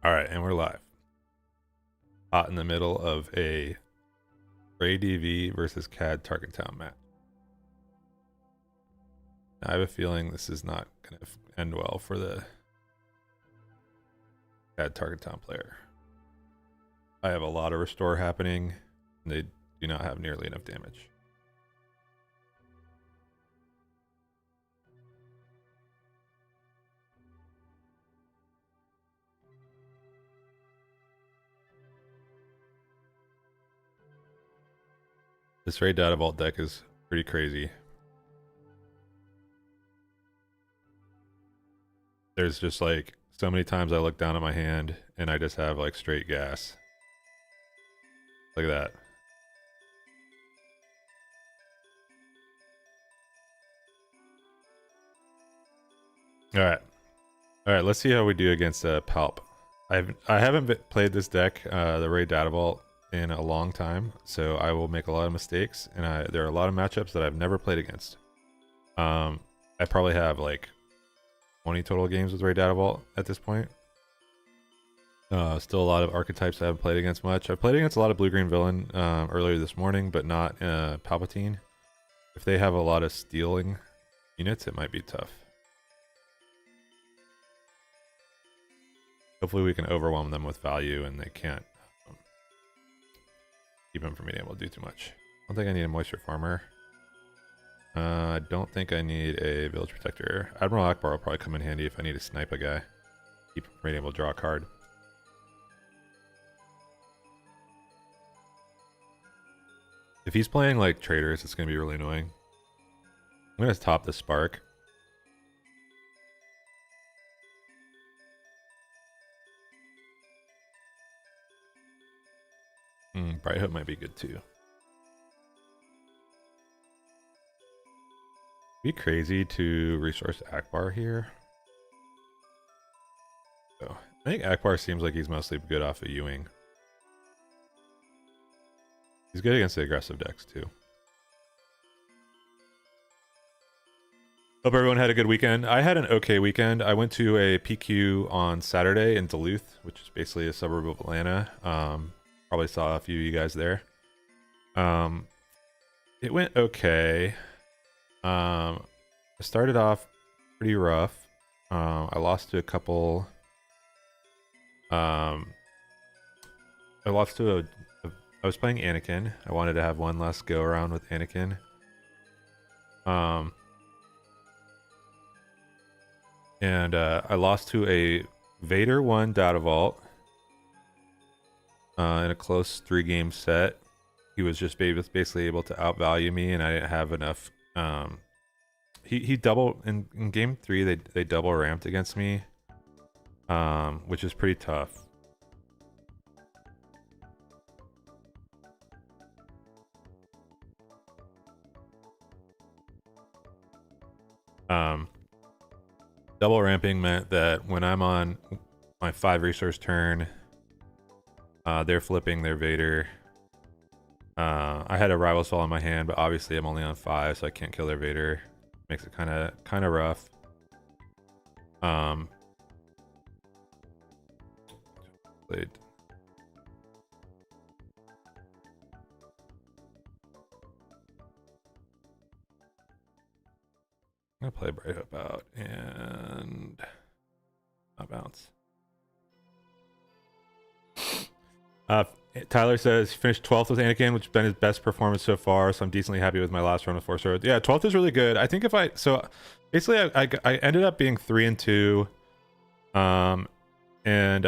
All right, and we're live. Hot in the middle of a REY DV versus Cad Target Town match. I have a feeling this is not going to end well for the Cad Target Town player. I have a lot of restore happening, and they do not have nearly enough damage. This REY Data Vault deck is pretty crazy. There's just like so many times I look down at my hand and I just have like straight gas. Look at that. All right, let's see how we do against Palp. I haven't played this deck, the REY Data Vault, in a long time, so I will make a lot of mistakes, and there are a lot of matchups that I've never played against. I probably have like 20 total games with REY Data Vault at this point. Still a lot of archetypes I haven't played against much. I've played against a lot of blue-green villain earlier this morning, but not Palpatine. If they have a lot of stealing units, it might be tough. Hopefully we can overwhelm them with value and they can't keep them from being able to do too much. I don't think I need a moisture farmer. I don't think I need a village protector. Admiral Akbar will probably come in handy if I need to snipe a guy. Keep him from being able to draw a card. If he's playing like traders, it's going to be really annoying. I'm going to top the spark. Bright Hope might be good too. Be crazy to resource Akbar here. So I think Akbar seems like he's mostly good off of Ewing. He's good against the aggressive decks too. Hope everyone had a good weekend. I had an okay weekend. I went to a PQ on Saturday in Duluth, which is basically a suburb of Atlanta. Probably saw a few of you guys there. It went okay. I started off pretty rough. I lost to a couple. I lost to I was playing Anakin. I wanted to have one last go around with Anakin. And I lost to a Vader4 Data Vault in a close 3-game set. He was just basically able to outvalue me, and I didn't have enough. He double in game 3. They double ramped against me, which is pretty tough. Double ramping meant that when I'm on my 5 resource turn, they're flipping their Vader. I had a rival soul in my hand, but obviously I'm only on 5, so I can't kill their Vader. Makes it kind of rough. Played. I'm gonna play Bright Hope out and not bounce. Tyler says finished 12th with Anakin, which has been his best performance so far, so I'm decently happy with my last run with Force Road. Yeah, 12th is really good. I think if I basically I ended up being 3-2, and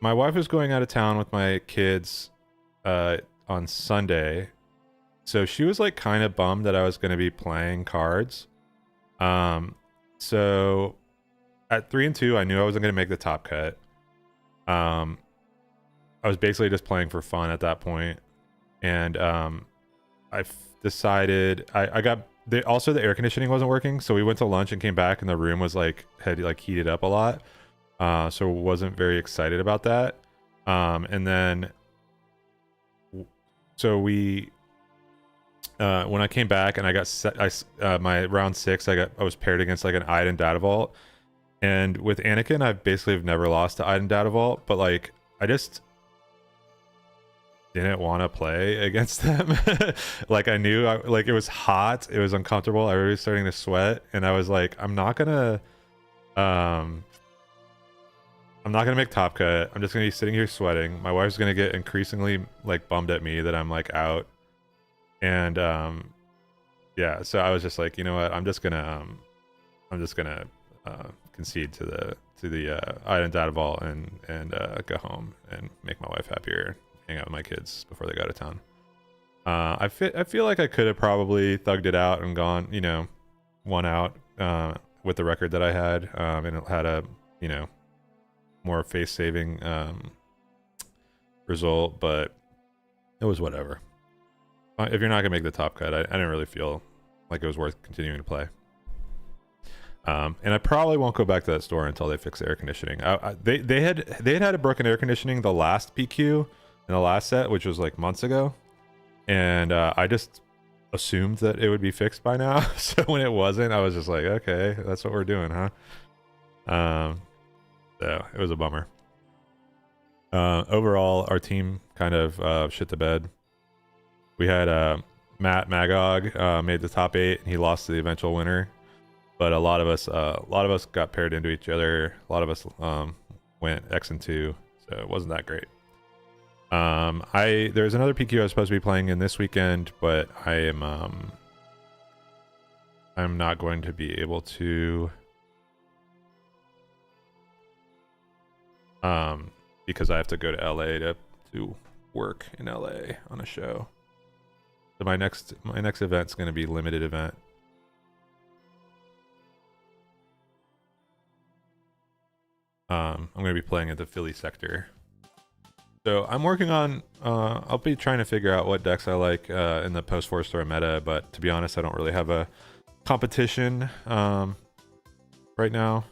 my wife was going out of town with my kids on Sunday, so she was like kind of bummed that I was going to be playing cards. So at 3-2, I knew I wasn't going to make the top cut. I was basically just playing for fun at that point, and I decided I got also the air conditioning wasn't working, so we went to lunch and came back, and the room was had heated up a lot, so wasn't very excited about that. And then so we when I came back and I got my round 6, I was paired against like an Iden Data Vault, And with Anakin, I basically have never lost to Untitled Vault, but like I just didn't want to play against them. Like I knew like it was hot, it was uncomfortable, I was starting to sweat, and I was like, I'm not gonna make top cut. I'm just gonna be sitting here sweating. My wife's gonna get increasingly like bummed at me that I'm like out. And yeah, so I was just like, you know what, I'm just gonna concede to the Untitled Vault and go home and make my wife happier, hang out with my kids before they go to town. I feel like I could have probably thugged it out and gone, you know, one out with the record that I had, and it had a, you know, more face saving result, but it was whatever. If you're not gonna make the top cut, I didn't really feel like it was worth continuing to play. And I probably won't go back to that store until they fix the air conditioning. They had a broken air conditioning the last PQ in the last set, which was like months ago, and I just assumed that it would be fixed by now. So when it wasn't, I was just like, okay, that's what we're doing, huh? So it was a bummer. Overall, our team kind of shit the bed. We had Matt Magog made the top 8, and he lost to the eventual winner. But a lot of us got paired into each other. A lot of us went X and 2, so it wasn't that great. There's another PQ I was supposed to be playing in this weekend, but I'm not going to be able to because I have to go to LA to work in LA on a show. So my next event's going to be limited event. I'm going to be playing at the Philly sector. So I'm working on, I'll be trying to figure out what decks I like in the post 4-star meta, but to be honest, I don't really have a competition right now.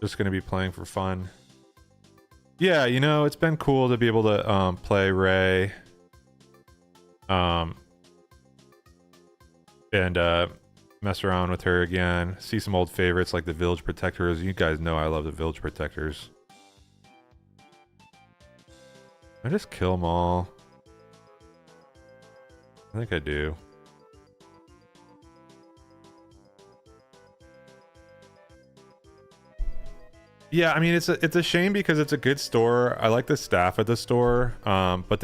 Just going to be playing for fun. Yeah, you know, it's been cool to be able to play REY. And mess around with her again, see some old favorites like the Village Protectors. You guys know I love the Village Protectors. I just kill them all. I think I do. Yeah, I mean, it's a shame because it's a good store. I like the staff at the store, but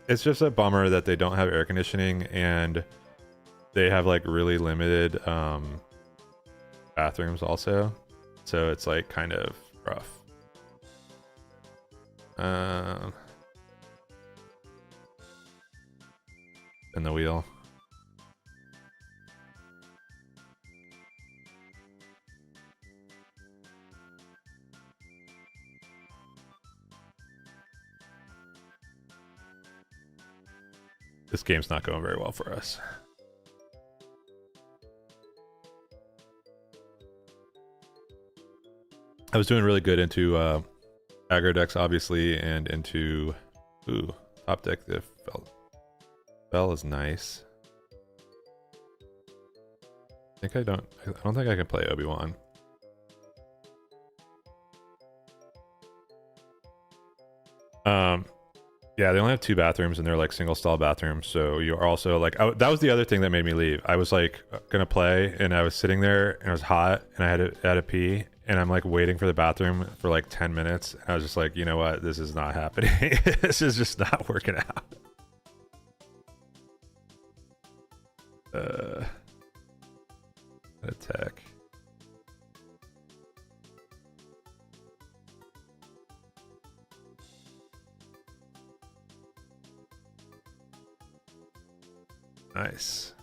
it's just a bummer that they don't have air conditioning and they have like really limited bathrooms also, so it's like kind of rough. In the wheel. This game's not going very well for us. I was doing really good into aggro decks, obviously, and into top deck. The Bell is nice. I don't think I can play Obi-Wan. Yeah, they only have 2 bathrooms and they're like single stall bathrooms, so you're also like, that was the other thing that made me leave. I was like gonna play and I was sitting there and it was hot and I had to pee, and I'm like waiting for the bathroom for like 10 minutes. And I was just like, you know what, this is not happening. This is just not working out. Attack. Nice.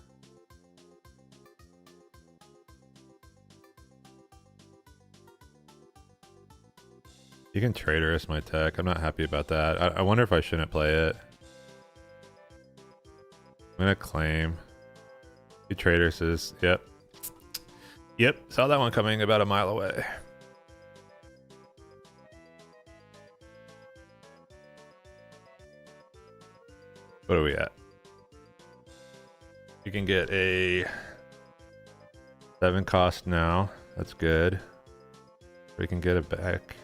You can traitorous my tech. I'm not happy about that. I wonder if I shouldn't play it. I'm gonna claim. He traitorous. Yep. Yep. Saw that one coming about a mile away. What are we at? You can get a 7 cost now. That's good. We can get it back.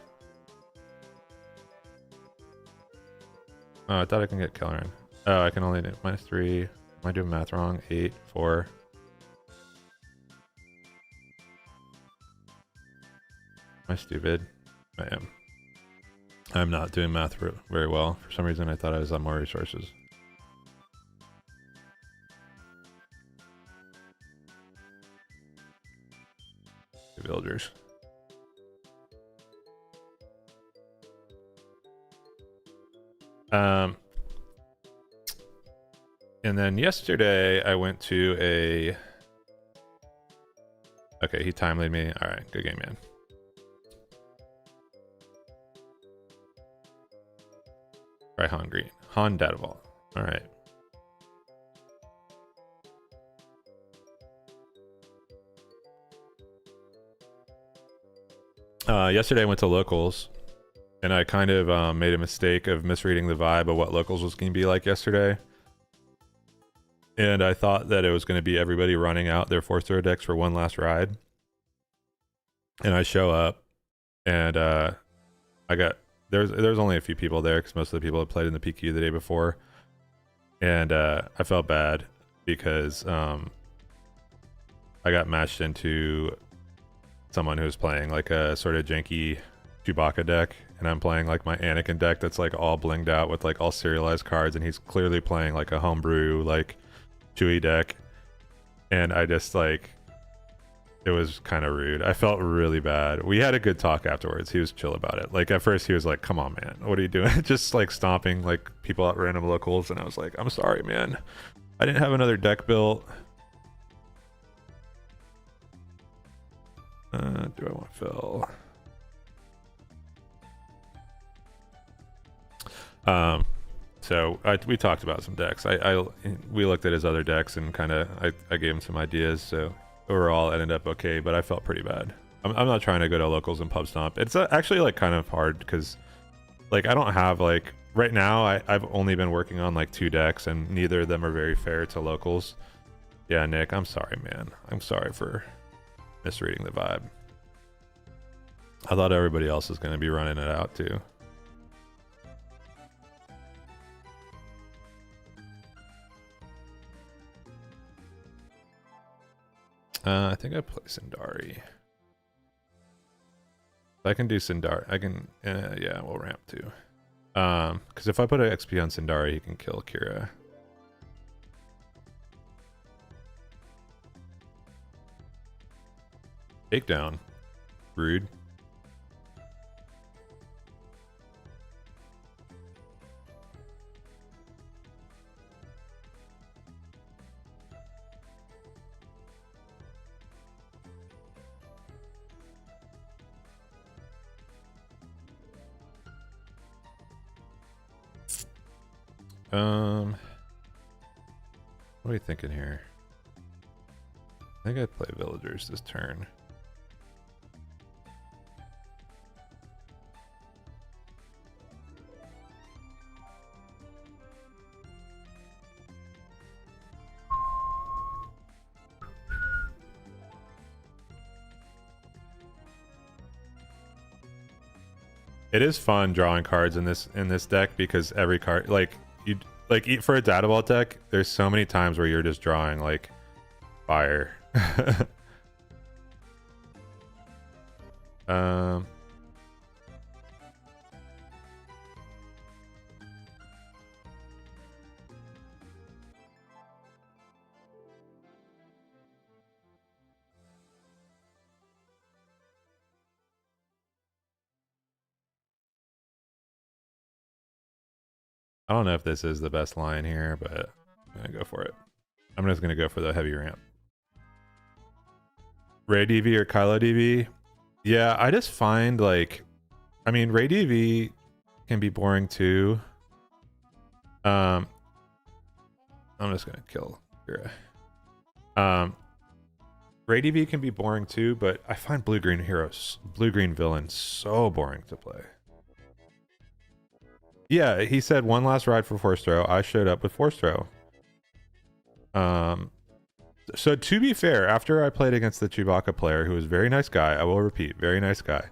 Oh, I thought I can get Kelleran. Oh, I can only do -3. Am I doing math wrong? 8, 4. Am I stupid? I am. I'm not doing math very well. For some reason, I thought I was on more resources. Villagers. And then yesterday I went to a... Okay, he time-laid me. All right, good game, man. Try Han Green. Han DV. All right. Yesterday I went to locals, and I kind of made a mistake of misreading the vibe of what locals was going to be like yesterday. And I thought that it was going to be everybody running out their 4-throw decks for one last ride. And I show up, and I got there's only a few people there because most of the people had played in the PQ the day before, and I felt bad because I got matched into someone who was playing like a sort of janky Chewbacca deck, and I'm playing like my Anakin deck that's like all blinged out with like all serialized cards, and he's clearly playing like a homebrew like Chewy deck, and I just like, it was kind of rude. I felt really bad. We had a good talk afterwards. He was chill about it. Like at first he was like, come on man, what are you doing? Just like stomping like people at random locals, and I was like, I'm sorry man, I didn't have another deck built. Do I want to fill? So we talked about some decks. We looked at his other decks and kind of I gave him some ideas. So overall it ended up okay, but I felt pretty bad. I'm not trying to go to locals and pub stomp. It's actually like kind of hard because like I don't have like right now I've only been working on like 2 decks, and neither of them are very fair to locals. Yeah, Nick, I'm sorry man. I'm sorry for misreading the vibe. I thought everybody else was going to be running it out too. I think I play Sindari. I can do Sindari. I can, yeah, we'll ramp too. Because if I put an XP on Sindari, he can kill Qi'ra. Takedown. Rude. What are we thinking here? I think I'd play villagers this turn. It is fun drawing cards in this deck because every card, like you like for a data vault deck, there's so many times where you're just drawing like fire. I don't know if this is the best line here, but I'm gonna go for it. I'm just gonna go for the heavy ramp. REY DV or Qi'ra DV? Yeah, I just find like, I mean, REY DV can be boring too. I'm just gonna kill Qi'ra. REY DV can be boring too, but I find blue-green villains so boring to play. Yeah, he said one last ride for force throw. I showed up with force throw. So to be fair, after I played against the Chewbacca player, who was a very nice guy, I will repeat, very nice guy.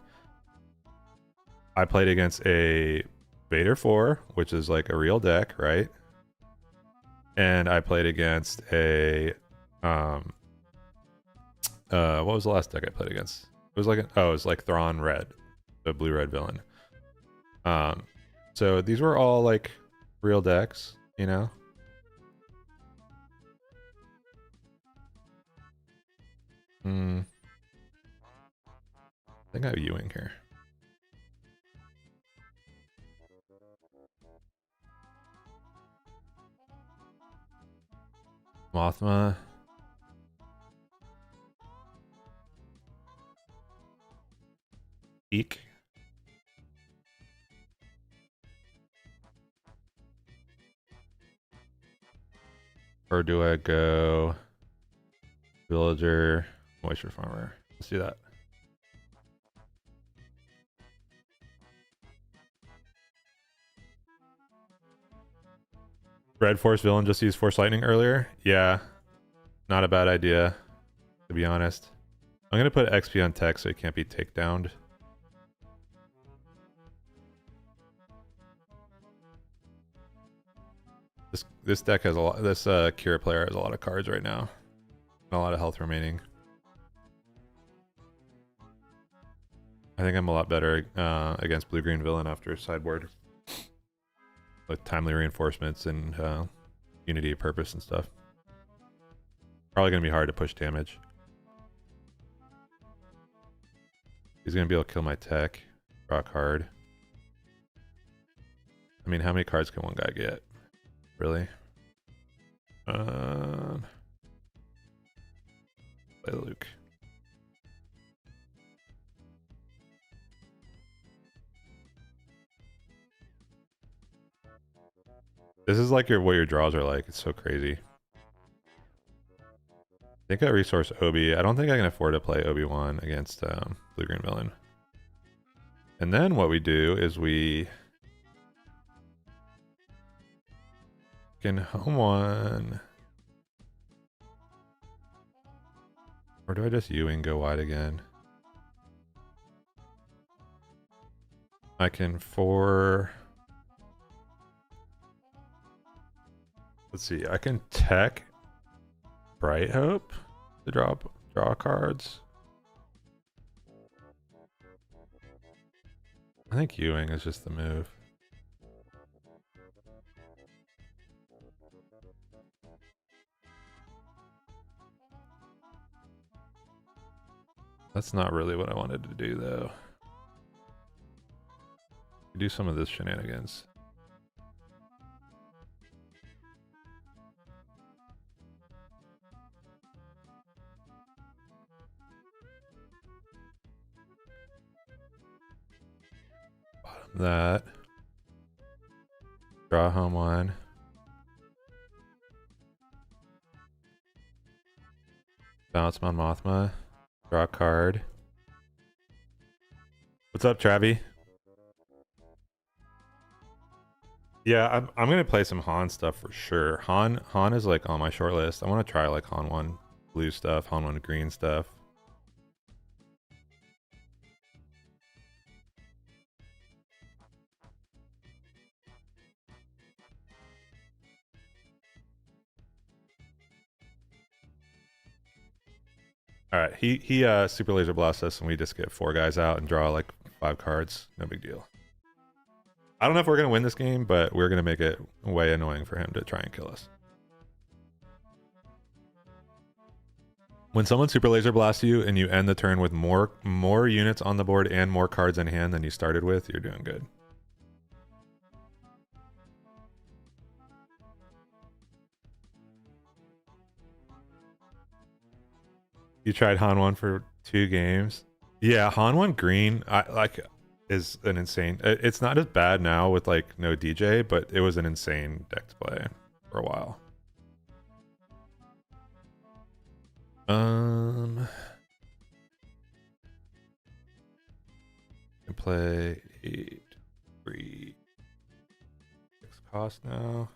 I played against a Vader4, which is like a real deck, right? And I played against a what was the last deck I played against? It was like it was like Thrawn Red, the blue-red villain. So these were all like real decks, you know? I think I have Ewing here. Mothma. Eek. Or do I go Villager, Moisture Farmer? Let's do that. Red Force Villain just used Force Lightning earlier? Yeah. Not a bad idea, to be honest. I'm going to put XP on tech so it can't be takedowned. This deck has a lot. This Qi'ra player has a lot of cards right now. And a lot of health remaining. I think I'm a lot better against blue-green villain after sideboard. With timely reinforcements and unity of purpose and stuff. Probably going to be hard to push damage. He's going to be able to kill my tech. Draw a card. I mean, how many cards can one guy get? Really? Play Luke. This is like what your draws are like. It's so crazy. I think I resource Obi. I don't think I can afford to play Obi-Wan against blue-green villain. And then what we do is we can home one. Or do I just Ewing go wide again? I can let's see, I can tech Bright Hope to draw cards. I think Ewing is just the move. That's not really what I wanted to do, though. Do some of this shenanigans. Bottom that. Draw home one. Bounce Mon Mothma. Draw a card. What's up, Travi? Yeah, I'm gonna play some Han stuff for sure. Han is like on my short list. I want to try like Han1 blue stuff, Han1 green stuff. All right, he super laser blasts us, and we just get 4 guys out and draw like 5 cards. No big deal. I don't know if we're gonna win this game, but we're gonna make it way annoying for him to try and kill us. When someone super laser blasts you and you end the turn with more units on the board and more cards in hand than you started with, you're doing good. You tried Han1 for 2 games. Yeah, Han1 green, is an insane. It's not as bad now with like no DJ, but it was an insane deck to play for a while. Can play 8, 3. cost now.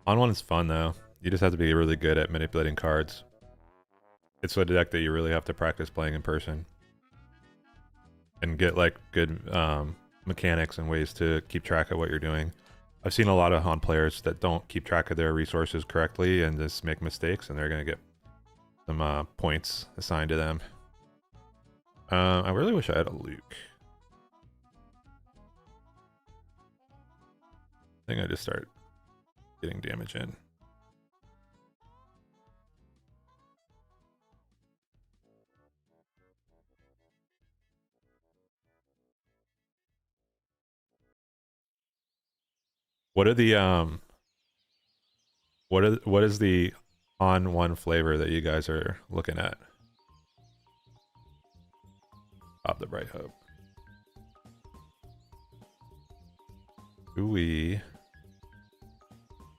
Han1 is fun though. You just have to be really good at manipulating cards. It's a deck that you really have to practice playing in person. And get like good mechanics and ways to keep track of what you're doing. I've seen a lot of Han players that don't keep track of their resources correctly and just make mistakes, and they're going to get some points assigned to them. I really wish I had a Luke. I think I just start getting damage in. What are the what is the Han1 flavor that you guys are looking at? Pop the Bright Hope. Ooh-wee.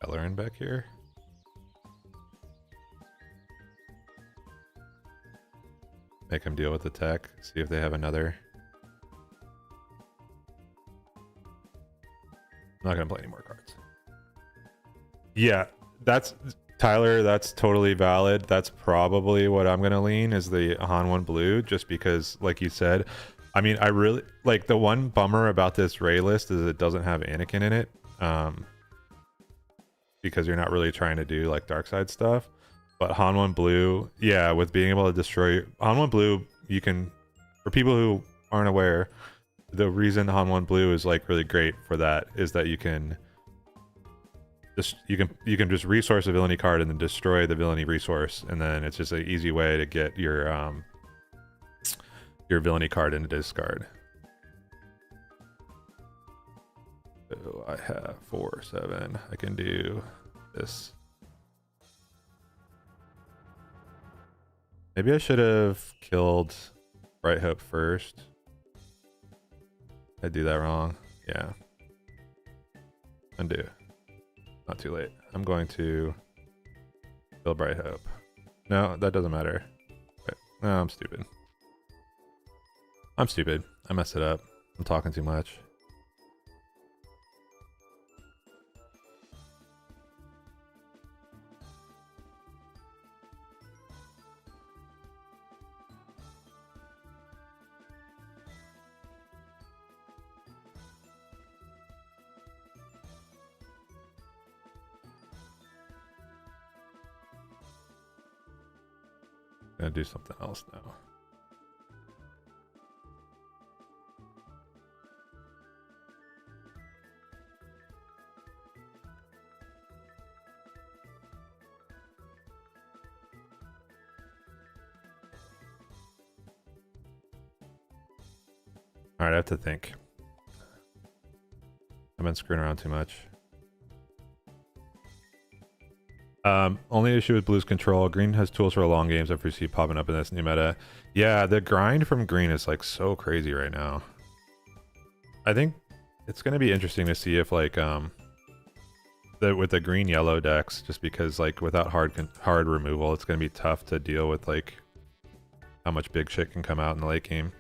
Bellerin back here. Make him deal with the tech. See if they have another. I'm not gonna play any more cards. Yeah, that's Tyler. That's totally valid. That's probably what I'm gonna lean is the Han1 blue, just because, like you said, I mean, I really like the one bummer about this REY list is it doesn't have Anakin in it, because you're not really trying to do like dark side stuff. But Han1 blue, yeah, with being able to destroy Han1 blue, you can, for people who aren't aware, the reason Han1 blue is like really great for that is that you can just just resource a villainy card and then destroy the villainy resource, and then it's just an easy way to get your villainy card into discard. So I have 4, 7. I can do this. Maybe I should have killed Bright Hope first. I do that wrong. Yeah. Undo. Not too late. I'm going to kill Bright Hope. No, that doesn't matter. Wait. No, I'm stupid. I'm stupid. I messed it up. I'm talking too much. Gonna do something else now. All right, I have to think. I've been screwing around too much. Only issue with blue's control. Green has tools for long games I foresee popping up in this new meta. Yeah, the grind from green is like so crazy right now. I think it's gonna be interesting to see if like with the green yellow decks, just because like without hard removal, it's gonna be tough to deal with like how much big shit can come out in the late game.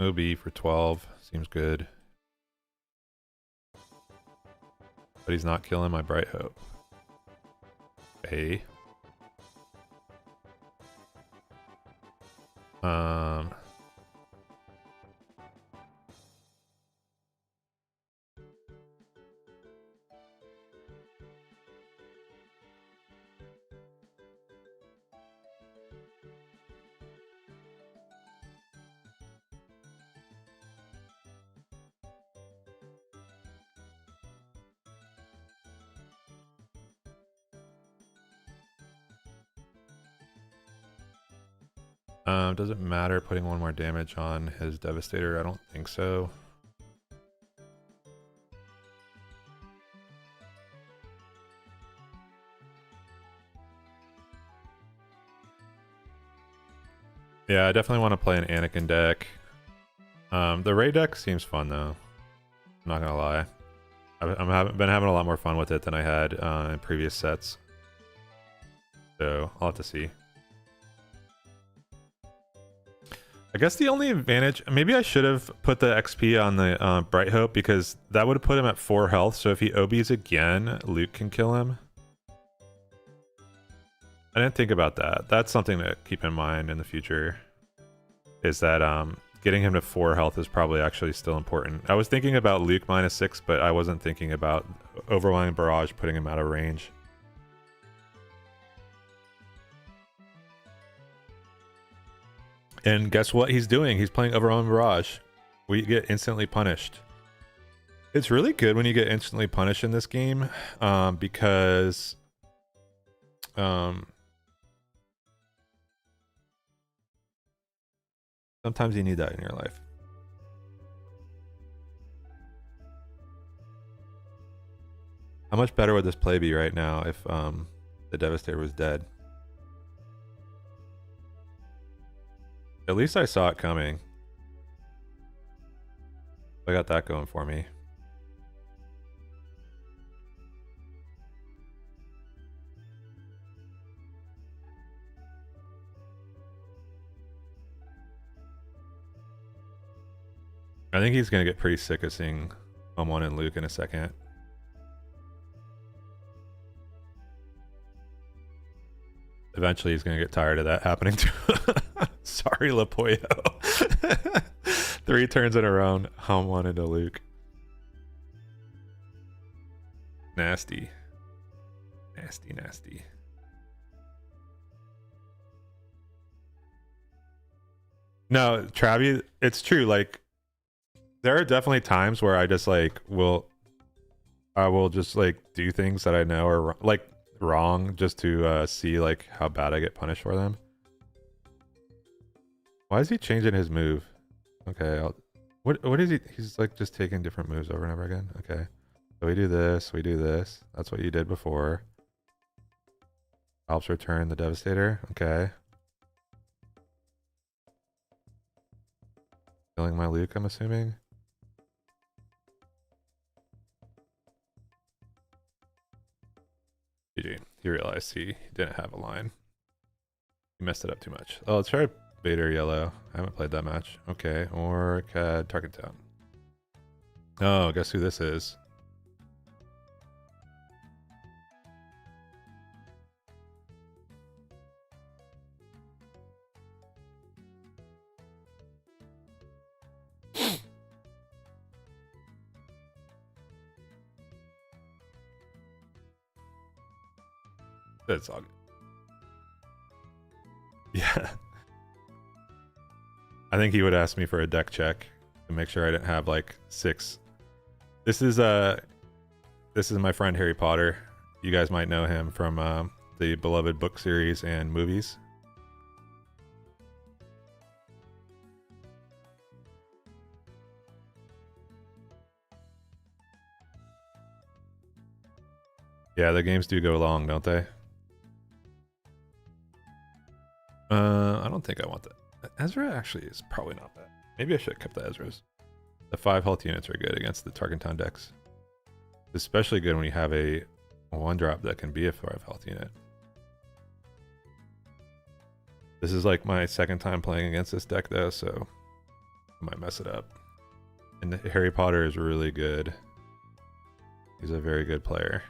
OB for 12 seems good. But he's not killing my Bright Hope. A. Does it matter putting one more damage on his Devastator? I don't think so. Yeah, I definitely want to play an Anakin deck. The REY deck seems fun though. I'm not gonna lie. I've been having a lot more fun with it than I had in previous sets. So I'll have to see. I guess the only advantage, maybe I should have put the XP on the Bright Hope because that would have put him at 4 health. So if he OBs again, Luke can kill him. I didn't think about that. That's something to keep in mind in the future. Is that getting him to 4 health is probably actually still important. I was thinking about Luke -6, but I wasn't thinking about Overwhelming Barrage putting him out of range. And guess what he's doing? He's playing Overwhelming Barrage. We get instantly punished. It's really good when you get instantly punished in this game because sometimes you need that in your life. How much better would this play be right now if the Devastator was dead? At least I saw it coming. I got that going for me. I think he's going to get pretty sick of seeing Han1 and Luke in a second. Eventually he's going to get tired of that happening too. Sorry, Lapoyo. 3 turns in a row, Han1 into Luke. Nasty. Nasty, nasty. No, Travi, it's true. Like, there are definitely times where I just like I will just like do things that I know are like wrong just to see like how bad I get punished for them. Why is he changing his move? Okay, what is he? He's like just taking different moves over and over again. Okay, so we do this, we do this. That's what you did before. Palp's return the Devastator. Okay. Killing my Luke, I'm assuming. GG. He realized he didn't have a line. He messed it up too much. Oh, let's try Vader4 Yellow. I haven't played that match. Okay, or Cad TT. Oh, guess who this is? That's all good. Yeah. I think he would ask me for a deck check to make sure I didn't have like 6. This is my friend Harry Potter. You guys might know him from the beloved book series and movies. Yeah, the games do go long, don't they? I don't think I want that. Ezra actually is probably not bad. Maybe I should have kept the Ezras. The 5 health units are good against the Tarkenton decks. Especially good when you have a 1-drop that can be a 5 health unit. This is like my second time playing against this deck though, so I might mess it up. And Harry Potter is really good. He's a very good player.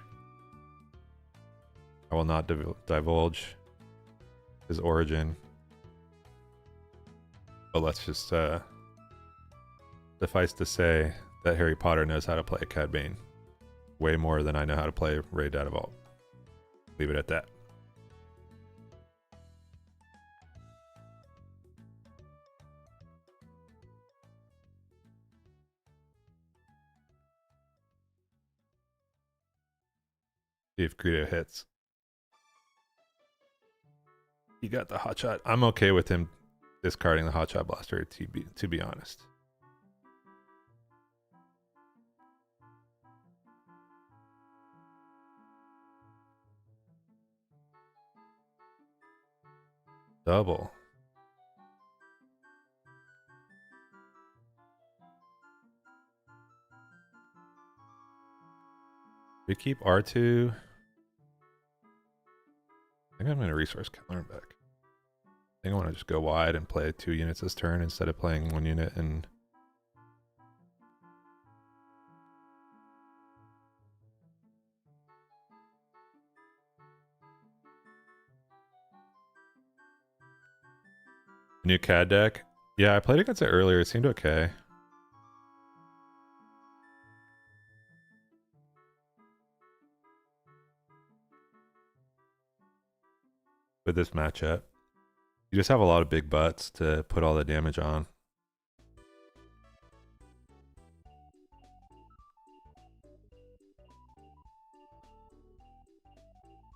I will not divulge his origin. But let's just suffice to say that Harry Potter knows how to play Cad Bane way more than I know how to play REY Data Vault. Leave it at that. See if Greedo hits. He got the hotshot. I'm okay with him discarding the hotshot blaster to be honest. Double. We keep R2. I think I'm going to resource counter back. I think I want to just go wide and play 2 units this turn instead of playing 1 unit and... New CAD deck? Yeah, I played against it earlier. It seemed okay. With this matchup. You just have a lot of big butts to put all the damage on.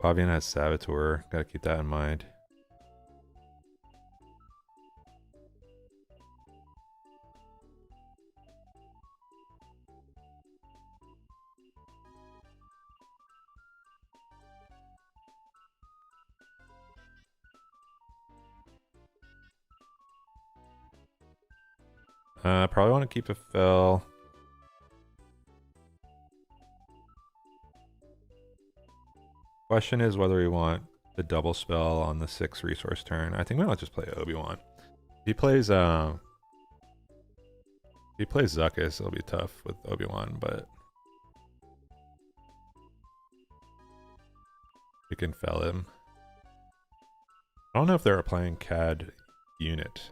Fabian has Saboteur. Gotta keep that in mind. Probably want to keep a Fel. Question is whether we want the double spell on the 6 resource turn. I think we might just play Obi-Wan. He plays Zuckuss, it'll be tough with Obi-Wan, but we can Fel him. I don't know if they're playing CAD unit.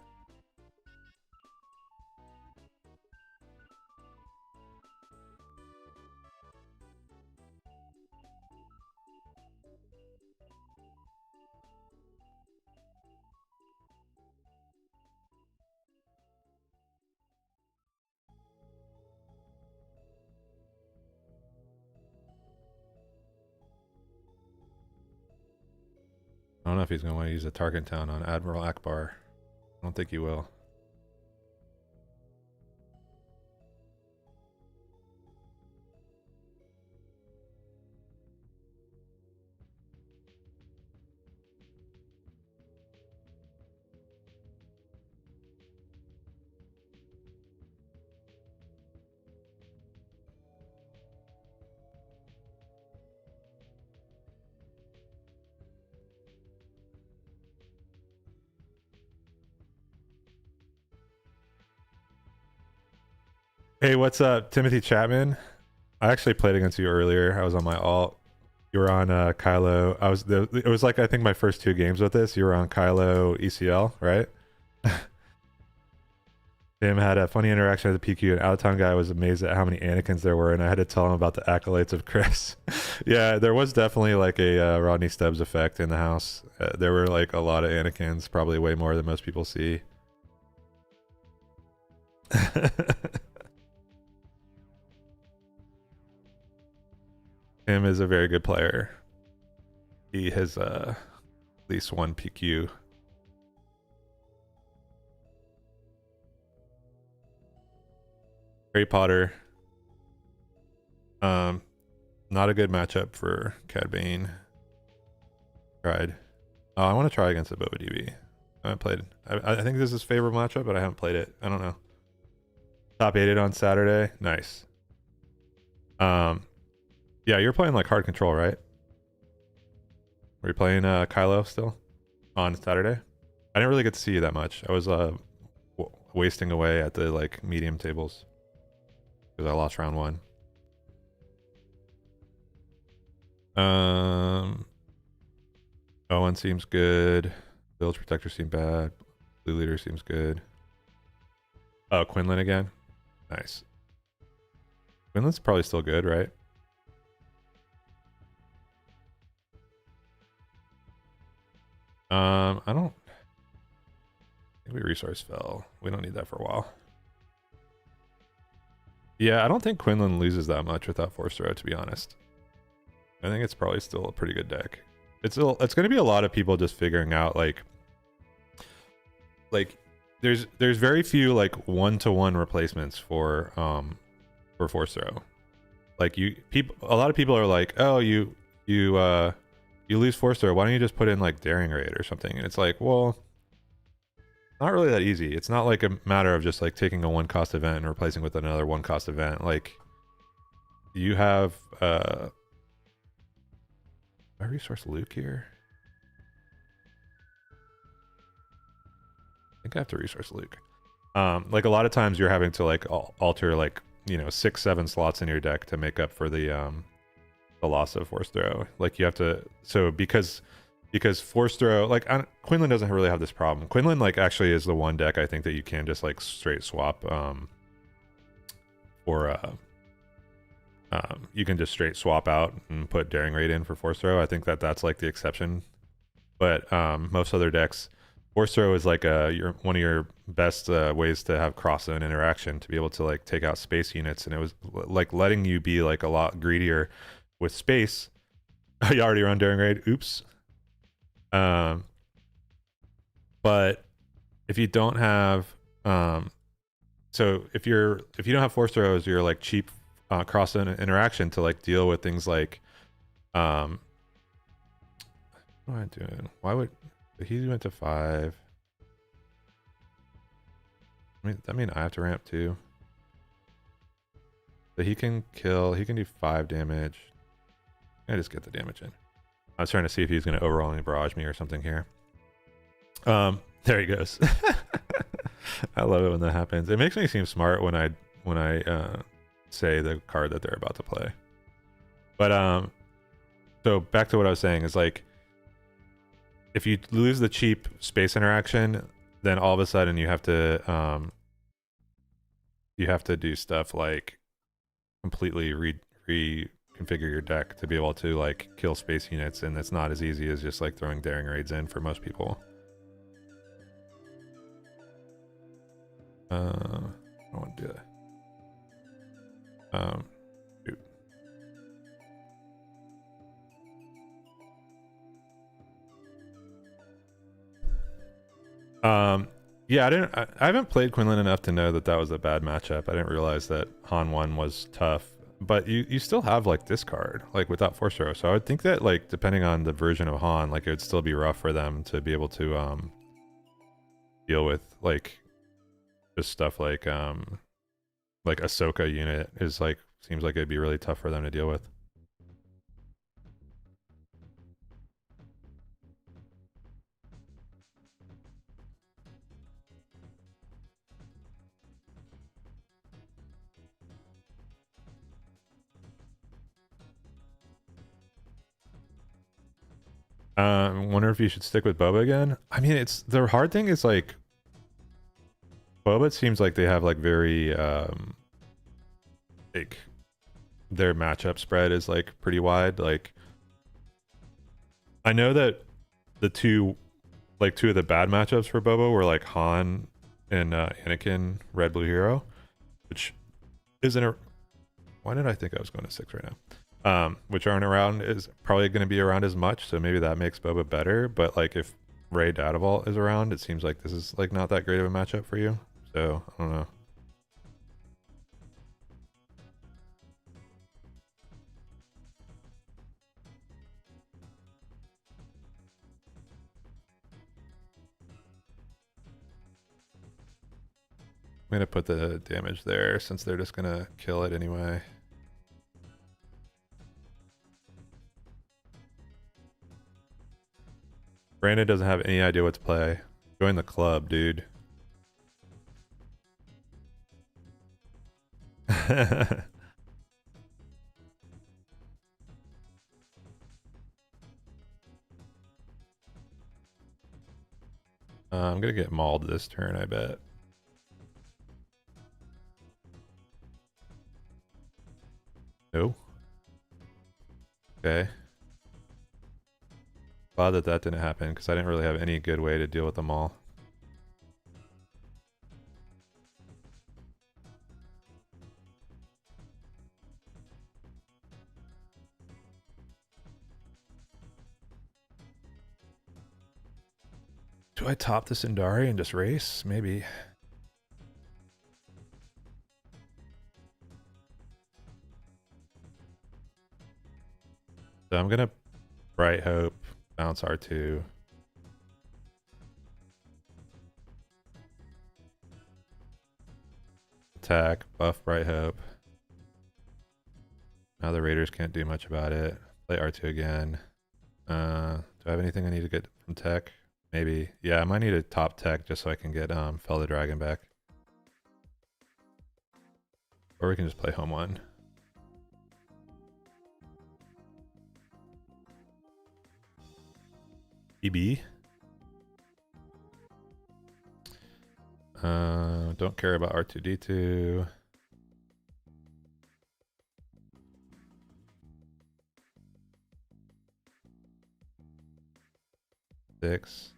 I don't know if he's going to want to use a Tarkin Town on Admiral Akbar. I don't think he will. Hey, what's up, Timothy Chapman? I actually played against you earlier. I was on my alt. You were on Kylo. It was like I think my first 2 games with this. You were on Kylo ECL, right? Tim had a funny interaction with the PQ. An out-of-town guy was amazed at how many Anakins there were, and I had to tell him about the accolades of Chris. Yeah, there was definitely like a Rodney Stubbs effect in the house. There were like a lot of Anakins, probably way more than most people see. Tim is a very good player. He has at least 1 PQ. Harry Potter. Not a good matchup for Cad Bane. Tried. Oh, I want to try against the Boba DV. I haven't played. I think this is his favorite matchup, but I haven't played it. I don't know. Top 8 on Saturday. Nice. Yeah, you're playing like hard control, right? Were you playing Kylo still on Saturday? I didn't really get to see you that much. I was wasting away at the like medium tables because I lost round 1. Owen seems good. Village Protector seems bad. Blue Leader seems good. Oh, Quinlan again. Nice. Quinlan's probably still good, right? I don't think we resource Fel. We don't need that for a while. Yeah, I don't think Quinlan loses that much without Force Throw, to be honest. I think it's probably still a pretty good deck. It's going to be a lot of people just figuring out like there's very few like 1-to-1 replacements for Force Throw. Like a lot of people are like, oh, you lose Force Throw, why don't you just put in like Daring Raid or something? And it's like, well, not really that easy. It's not like a matter of just like taking a 1-cost event and replacing with another 1-cost event. Like you have I resource Luke here. I think I have to resource Luke. Like a lot of times you're having to like alter like, you know, 6-7 slots in your deck to make up for the loss of force throw. Like you have to, so because force throw, like Quinlan doesn't really have this problem. Quinlan like actually is the one deck I think that you can just like straight swap for you can just straight swap out and put Daring Raid in for force throw. I think that that's like the exception, but most other decks, force throw is like one of your best ways to have cross zone interaction, to be able to like take out space units, and it was like letting you be like a lot greedier with space. You already run Daring Raid, oops. But if you don't have so if you don't have force throws, you're like cheap cross zone interaction to like deal with things like what am I doing? Why would he went to 5? I mean I have to ramp too. But he can kill, he can do 5 damage. I just get the damage in. I was trying to see if he's going to overwhelmingly barrage me or something here. There he goes. I love it when that happens. It makes me seem smart when I say the card that they're about to play. But so back to what I was saying is like, if you lose the cheap space interaction, then all of a sudden you have to do stuff like completely reconfigure your deck to be able to like kill space units, and it's not as easy as just like throwing Daring Raids in for most people. I don't want to do that. Shoot. Yeah, I haven't played Quinlan enough to know that that was a bad matchup. I didn't realize that Han1 was tough, but you still have like this card, like without force throw. So I would think that like depending on the version of Han, like it would still be rough for them to be able to deal with like just stuff like Ahsoka unit is like, seems like it'd be really tough for them to deal with. Wonder if you should stick with Boba again. I mean, it's the hard thing is like Boba, it seems like they have like very like their matchup spread is like pretty wide. Like I know that the two of the bad matchups for Boba were like Han and Anakin Red Blue Hero, which isn't a, why did I think I was going to 6 right now? Which aren't around, is probably going to be around as much, so maybe that makes Boba better. But like if REY Data Vault is around, it seems like this is like not that great of a matchup for you. So I don't know. I'm gonna put the damage there since they're just gonna kill it anyway. Brandon doesn't have any idea what to play. Join the club, dude. I'm gonna get mauled this turn, I bet. No. Okay. Glad that that didn't happen because I didn't really have any good way to deal with them all. Do I top the Sindari and just race? Maybe. So I'm gonna Bright Hope, bounce R2. Attack, buff Bright Hope. Now the Raiders can't do much about it. Play R2 again. Do I have anything I need to get from tech? Maybe. Yeah, I might need a top tech just so I can get Fell the Dragon back. Or we can just play Han1. EB. Don't care about R2D2. Six.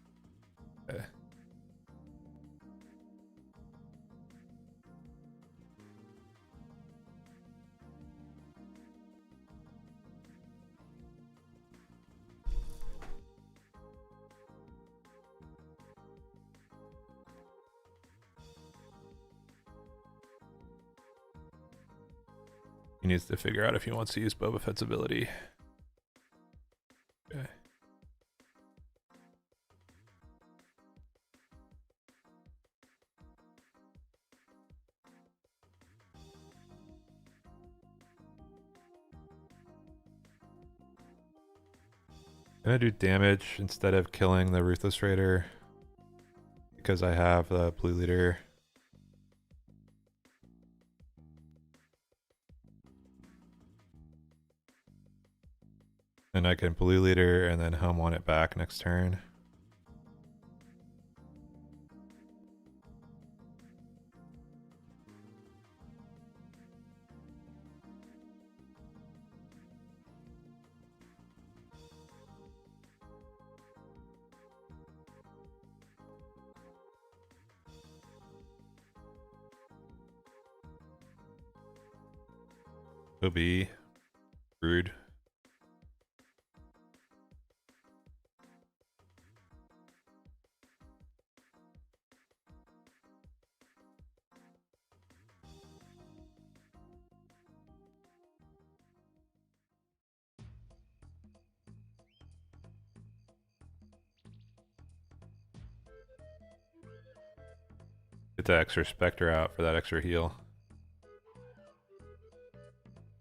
Okay. He needs to figure out if he wants to use Boba Fett's ability. Okay. Gonna do damage instead of killing the Ruthless Raider because I have the blue leader. And I can blue leader and then Han1 it back next turn. It'll be rude. Get the extra Spectre out for that extra heal.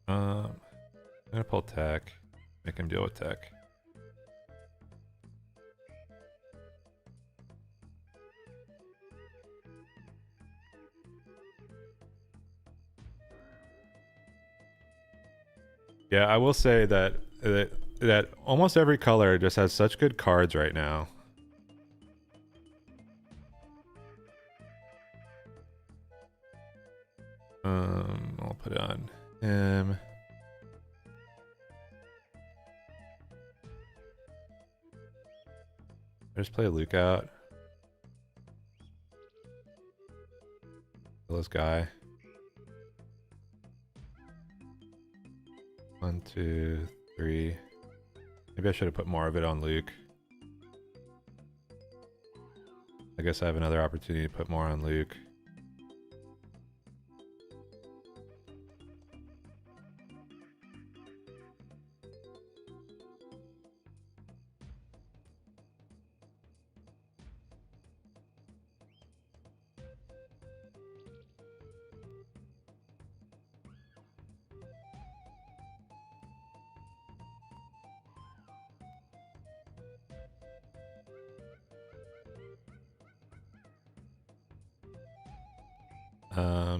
I'm gonna pull tech. Make him deal with tech. Yeah, I will say that almost every color just has such good cards right now. I'll put it on him. I just play Luke out. Kill this guy. 1, 2, 3. Maybe I should have put more of it on Luke. I guess I have another opportunity to put more on Luke.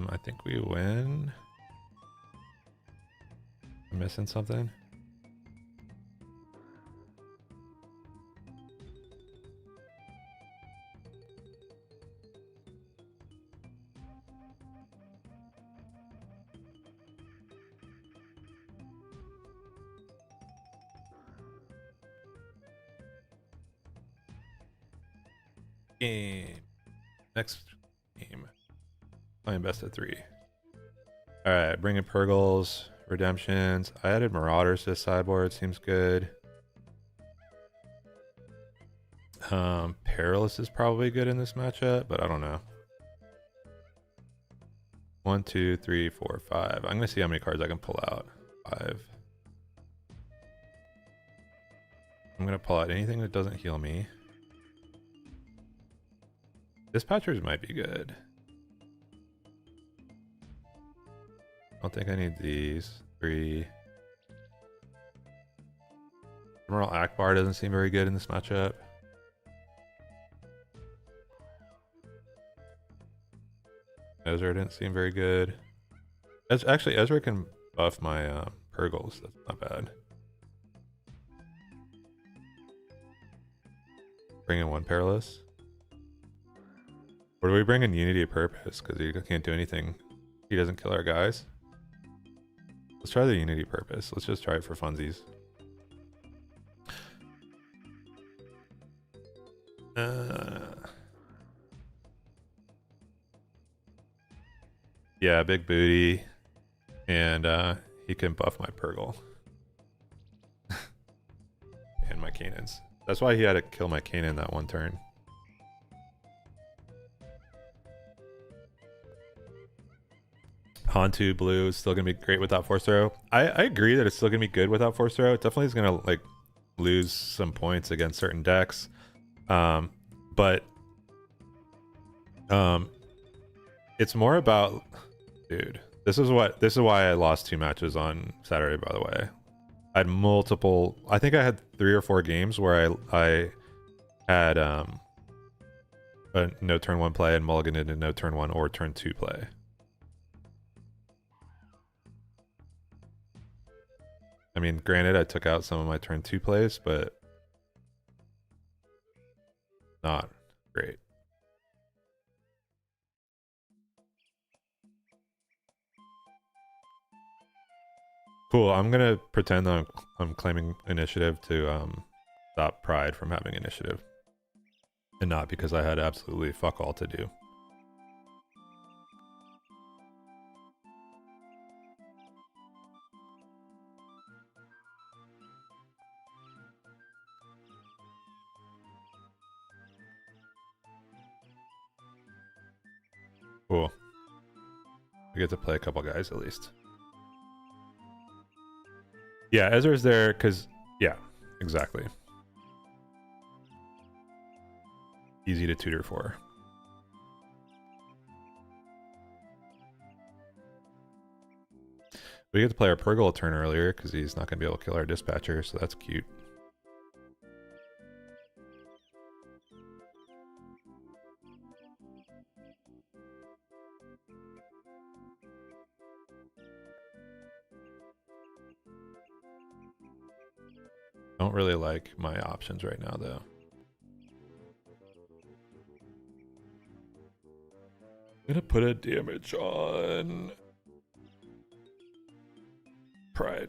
I think we win. I'm missing something. Game. Next game. Playing best of 3. Alright, bringing Purgles, Redemptions. I added Marauders to the sideboard, seems good. Perilous is probably good in this matchup, but I don't know. 1, 2, 3, 4, 5. I'm gonna see how many cards I can pull out. 5. I'm gonna pull out anything that doesn't heal me. Dispatchers might be good. I don't think I need these. 3. Admiral Akbar doesn't seem very good in this matchup. Ezra didn't seem very good. Actually, Ezra can buff my Purgles. That's not bad. Bring in one Perilous. Or do we bring in Unity of Purpose? Because he can't do anything. He doesn't kill our guys. Let's try the Unity of Purpose. Let's just try it for funsies. Yeah, big booty. And he can buff my Purgle. And my Cannons. That's why he had to kill my Cannon that one turn. Han2 blue is still gonna be great without Force Throw. I agree that it's still gonna be good without Force Throw. It definitely is gonna like lose some points against certain decks. But it's more about, dude, this is why I lost 2 matches on Saturday, by the way. I had multiple, I think I had 3 or 4 games where I had a no turn 1 play and mulliganed into no turn 1 or turn 2 play. I mean, granted, I took out some of my turn 2 plays, but not great. Cool, I'm gonna pretend that I'm claiming initiative to stop Pride from having initiative. And not because I had absolutely fuck all to do. Cool. We get to play a couple guys at least. Yeah, Ezra's there because, yeah, exactly. Easy to tutor for. We get to play our Purgle a turn earlier because he's not going to be able to kill our Dispatcher, so that's cute. Don't really like my options right now, though. I'm gonna put a damage on Pride.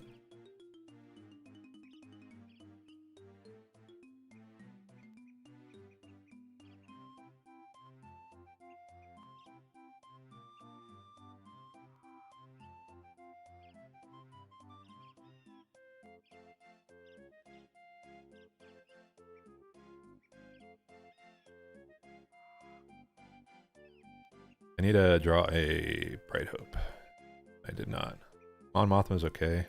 I need to draw a Bright Hope. I did not. Mon Mothma's okay.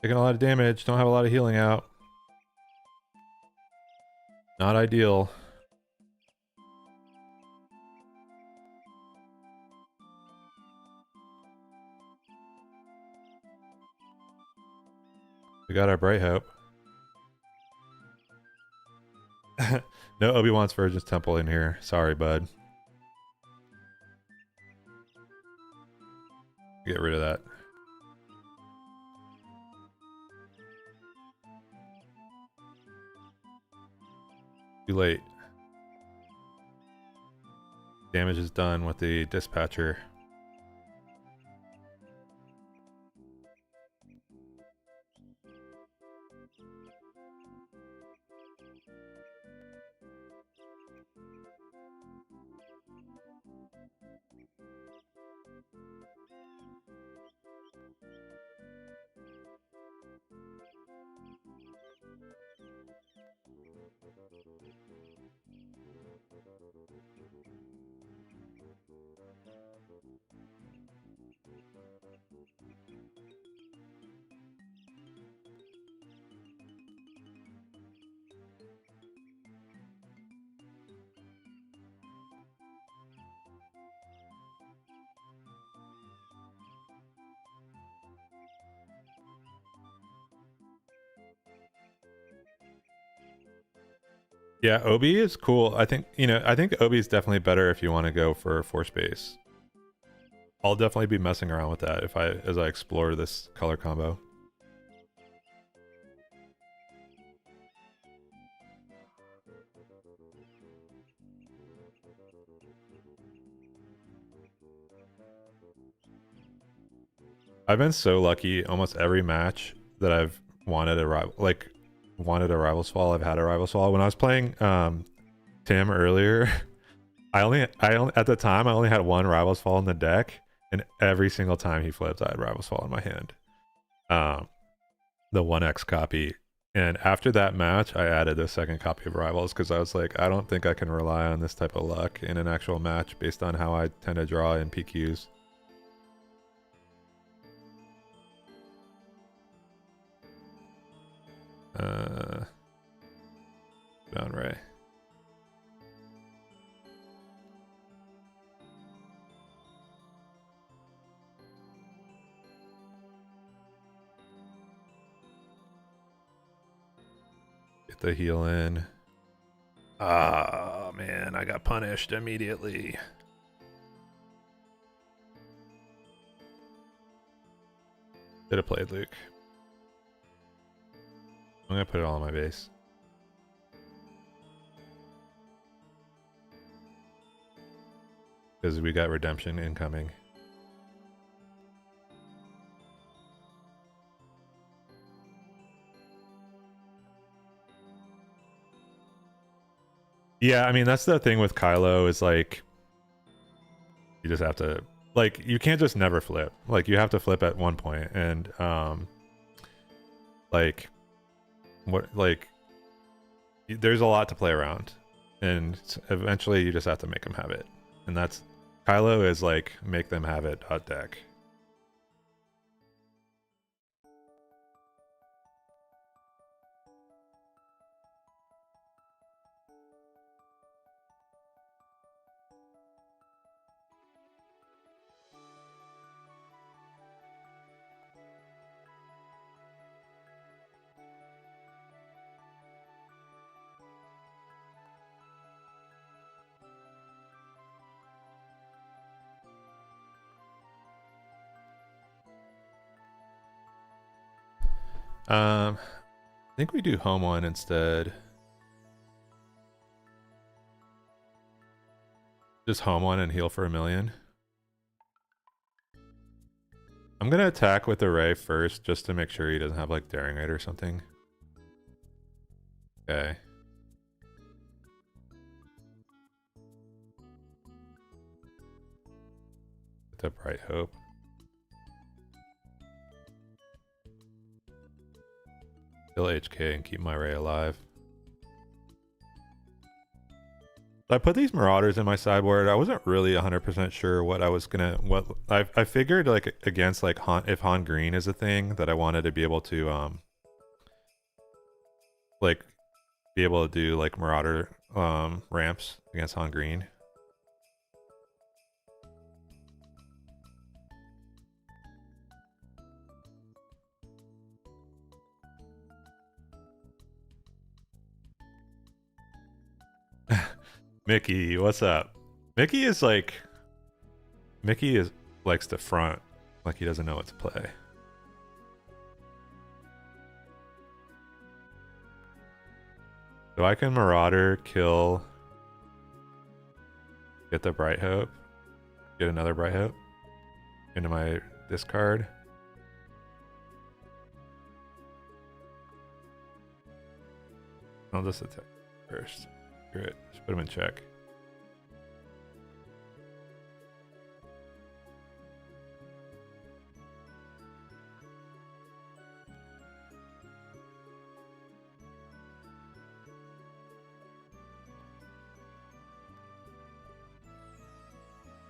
Taking a lot of damage, don't have a lot of healing out. Not ideal. We got our Bright Hope. No Obi-Wan's Virgin's Temple in here. Sorry, bud. Get rid of that. Too late. Damage is done with the Dispatcher. Yeah, Obi is cool. I think, you know, I think Obi is definitely better if you want to go for force base. I'll definitely be messing around with that as I explore this color combo. I've been so lucky. Almost every match that I've wanted a Rival's Fall, I've had a Rival's Fall. When I was playing Tim earlier, I only at the time I only had one Rival's Fall in the deck, and every single time he flipped, I had Rival's Fall in my hand. The 1x copy. And after that match, I added a second copy of Rivals because I was like, I don't think I can rely on this type of luck in an actual match based on how I tend to draw in PQs. Down Ray. Get the heal in. Ah, man, I got punished immediately. Should have played Luke. I'm gonna put it all on my base. Because we got redemption incoming. Yeah, I mean, that's the thing with Kylo is like, you just have to, like, you can't just never flip. Like, you have to flip at one point, and like, there's a lot to play around, and eventually you just have to make them have it, and that's Kylo is like make them have it deck. I think we do home one instead. Just home one and heal for 1,000,000. I'm gonna attack with the Rey first just to make sure he doesn't have like Daring Raid or something. Okay. With the Bright Hope. Kill HK and keep my Rey alive. I put these Marauders in my sideboard. I wasn't really 100% sure what I was gonna, I figured like against like if Han Green is a thing that I wanted to be able to like be able to do like Marauder ramps against Han Green. Mickey, what's up? Mickey is likes to front like he doesn't know what to play. So I can Marauder, kill, get the Bright Hope, get another Bright Hope into my discard. I'll just attack first. Screw it. Just put him in check.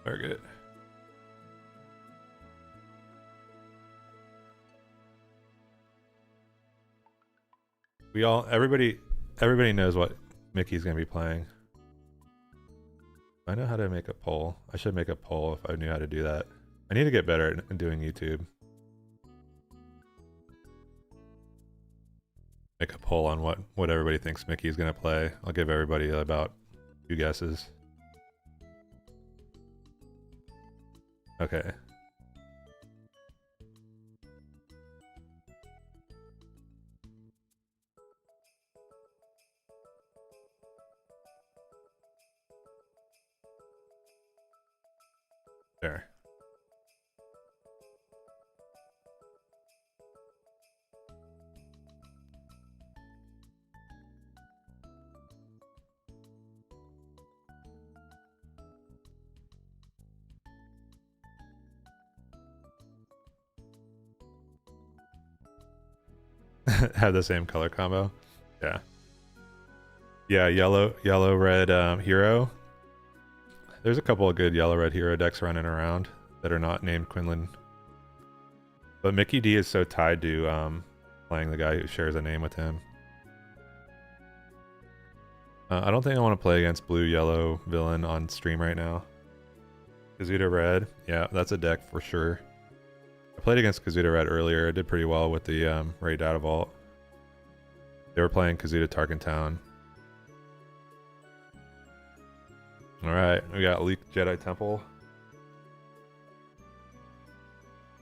Target. Everybody knows what Mickey's gonna be playing. I know how to make a poll. I should make a poll if I knew how to do that. I need to get better at doing YouTube. make a poll on what everybody thinks Mickey's gonna play. I'll give everybody about 2 guesses. Okay. There. Have the same color combo. Yeah. Yeah, yellow, red hero. There's a couple of good yellow red hero decks running around that are not named Quinlan. But Mickey D is so tied to playing the guy who shares a name with him. I don't think I want to play against blue yellow villain on stream right now. Kazuda red, yeah, that's a deck for sure. I played against Kazuda red earlier. I did pretty well with the REY Data Vault. They were playing Kazuda Tarkentown. Alright, we got Luke Jedi Temple.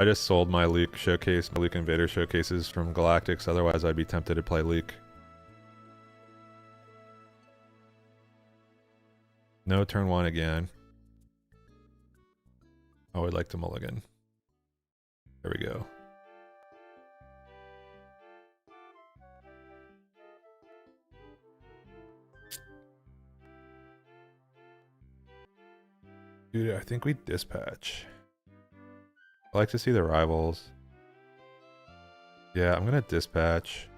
I just sold my Luke showcase, my Luke and Vader showcases from Galactics, otherwise I'd be tempted to play Luke. No turn 1 again. I would like to mulligan. There we go. Dude, I think we dispatch. I like to see the rivals. Yeah, I'm gonna dispatch.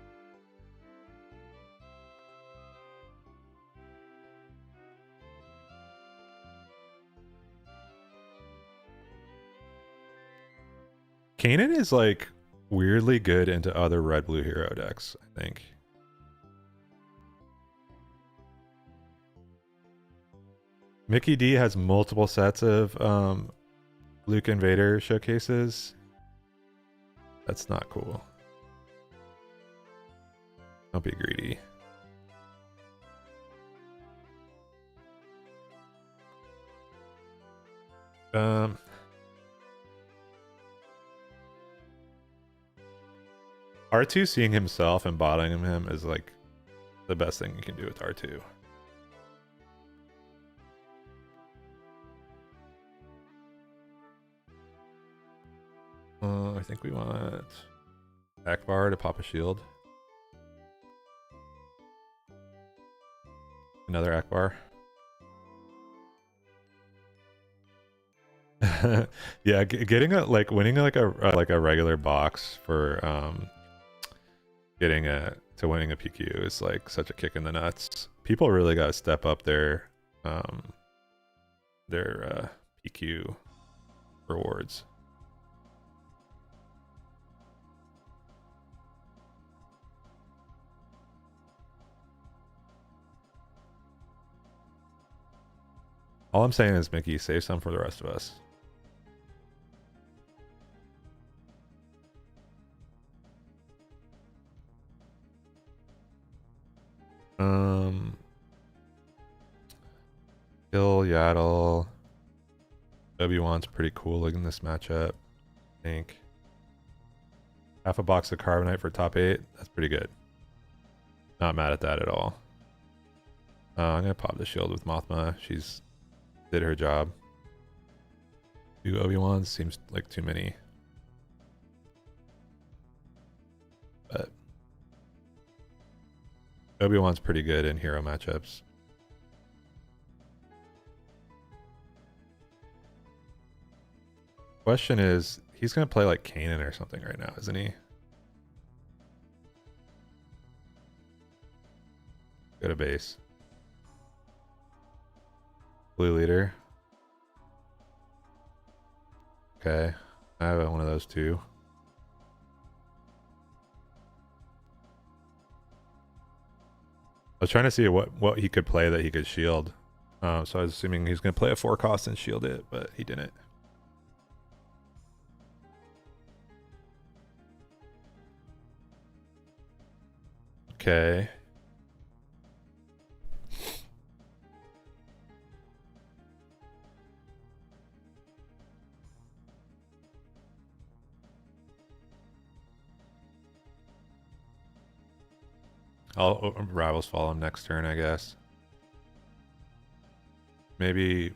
Kanan is like weirdly good into other red blue hero decks, I think. Mickey D has multiple sets of Luke and Vader showcases. That's not cool. Don't be greedy. R2 seeing himself and bottoming him is like the best thing you can do with R2. I think we want Akbar to pop a shield. Another Akbar. Yeah, getting a winning like a regular box for winning a PQ is like such a kick in the nuts. People really got to step up their PQ rewards. All I'm saying is, Mickey, save some for the rest of us. Kill Yaddle. Obi-Wan's pretty cool in this matchup, I think. Half a box of Carbonite for top 8. That's pretty good. Not mad at that at all. I'm gonna pop the shield with Mothma. She's did her job. 2 Obi-Wans seems like too many. But Obi-Wan's pretty good in hero matchups. Question is, he's gonna play like Kanan or something right now, isn't he? Go to base. Blue leader. Okay, I have one of those too. I was trying to see what he could play that he could shield. So I was assuming he's gonna play a 4 cost and shield it, but he didn't. Okay. I'll Rivals follow him next turn, I guess. Maybe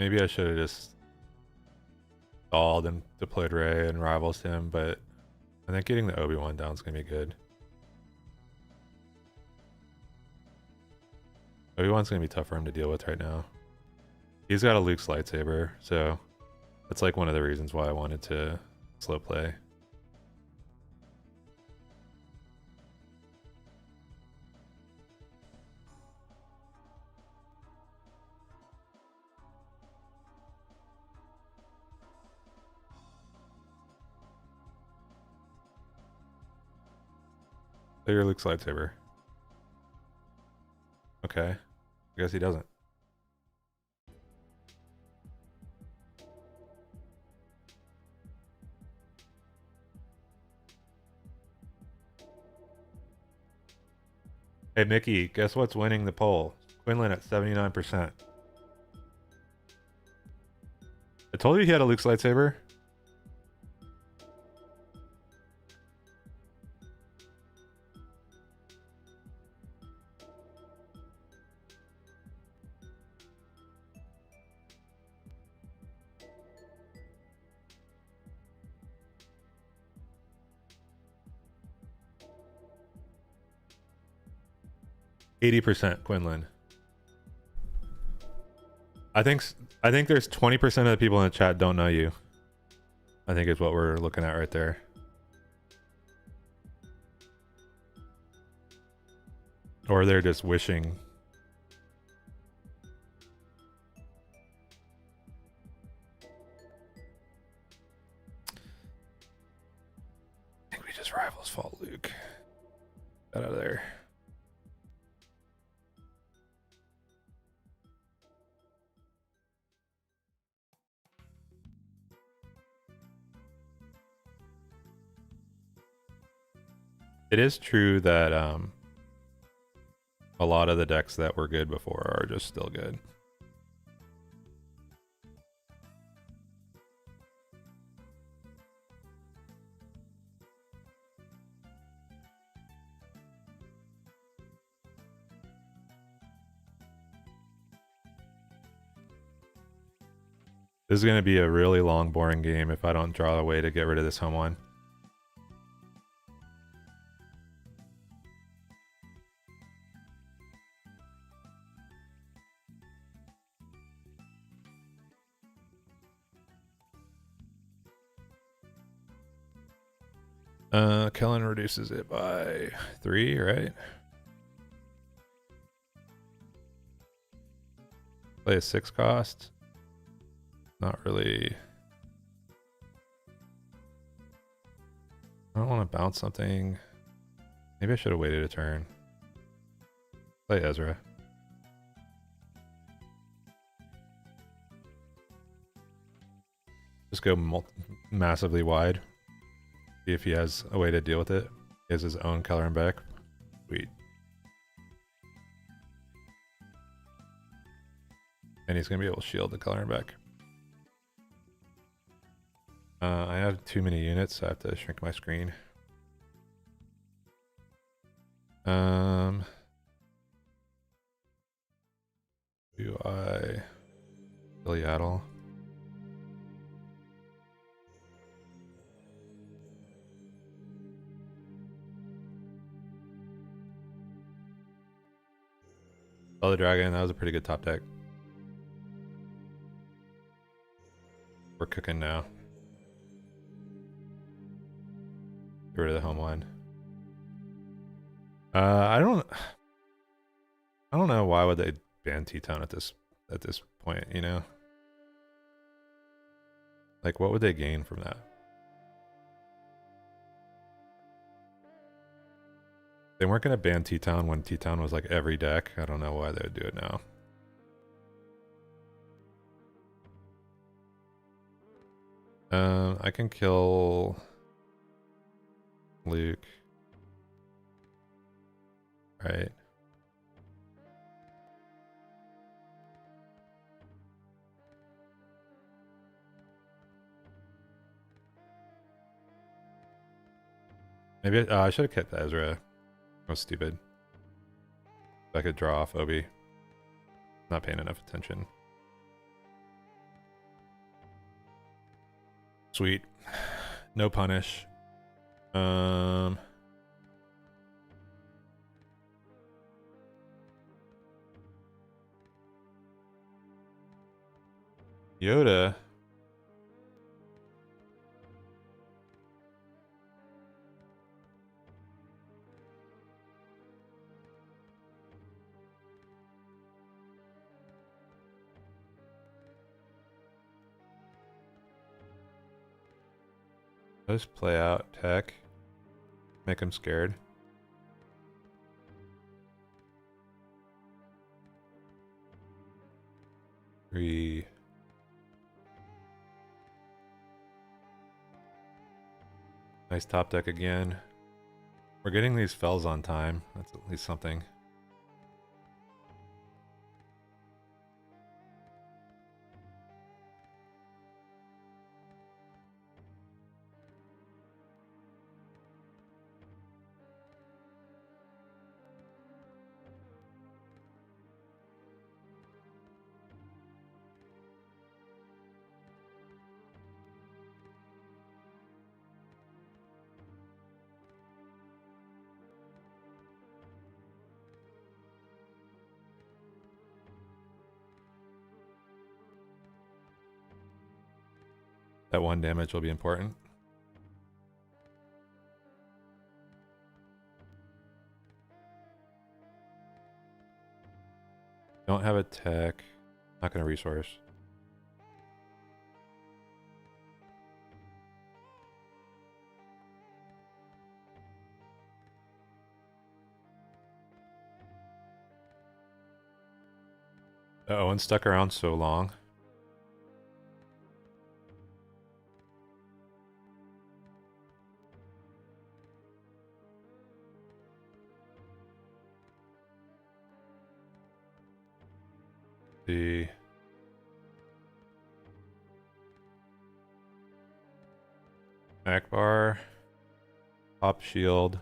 I should have just stalled and deployed Rey and Rivals him, but I think getting the Obi-Wan down is gonna be good. Obi-Wan's gonna be tough for him to deal with right now. He's got a Luke's lightsaber, so that's like one of the reasons why I wanted to slow play. Play your Luke's lightsaber. Okay. I guess he doesn't. Hey Mickey, guess what's winning the poll? Quinlan at 79%. I told you he had a Luke's lightsaber. %, Quinlan. I think there's 20% of the people in the chat don't know you. I think is what we're looking at right there. Or they're just wishing. I think we just Rivals fault Luke. Get out of there. It is true that a lot of the decks that were good before are just still good. This is going to be a really long, boring game if I don't draw a way to get rid of this Han1. Kellen reduces it by 3, right? Play a 6 cost. Not really. I don't want to bounce something. Maybe I should have waited a turn. Play Ezra. Just go massively wide. See if he has a way to deal with it. He has his own color and back. Sweet. And he's going to be able to shield the color and back. I have too many units, so I have to shrink my screen. Do I kill Yaddle? Oh, the dragon, that was a pretty good top deck. We're cooking now. Get rid of the Han1. I don't know why would they ban T-Town at this point, you know? Like, what would they gain from that? They weren't going to ban T-Town when T-Town was like every deck. I don't know why they would do it now. I can kill Luke. Right. Maybe I should have kept Ezra. I was stupid. I could draw off Obi. Not paying enough attention. Sweet. No punish. Yoda. Let's play out tech. Make him scared. Nice top deck again. We're getting these fells on time. That's at least something. That 1 damage will be important. Don't have a tech. Not gonna resource. Owen stuck around so long. The Akbar, pop shield.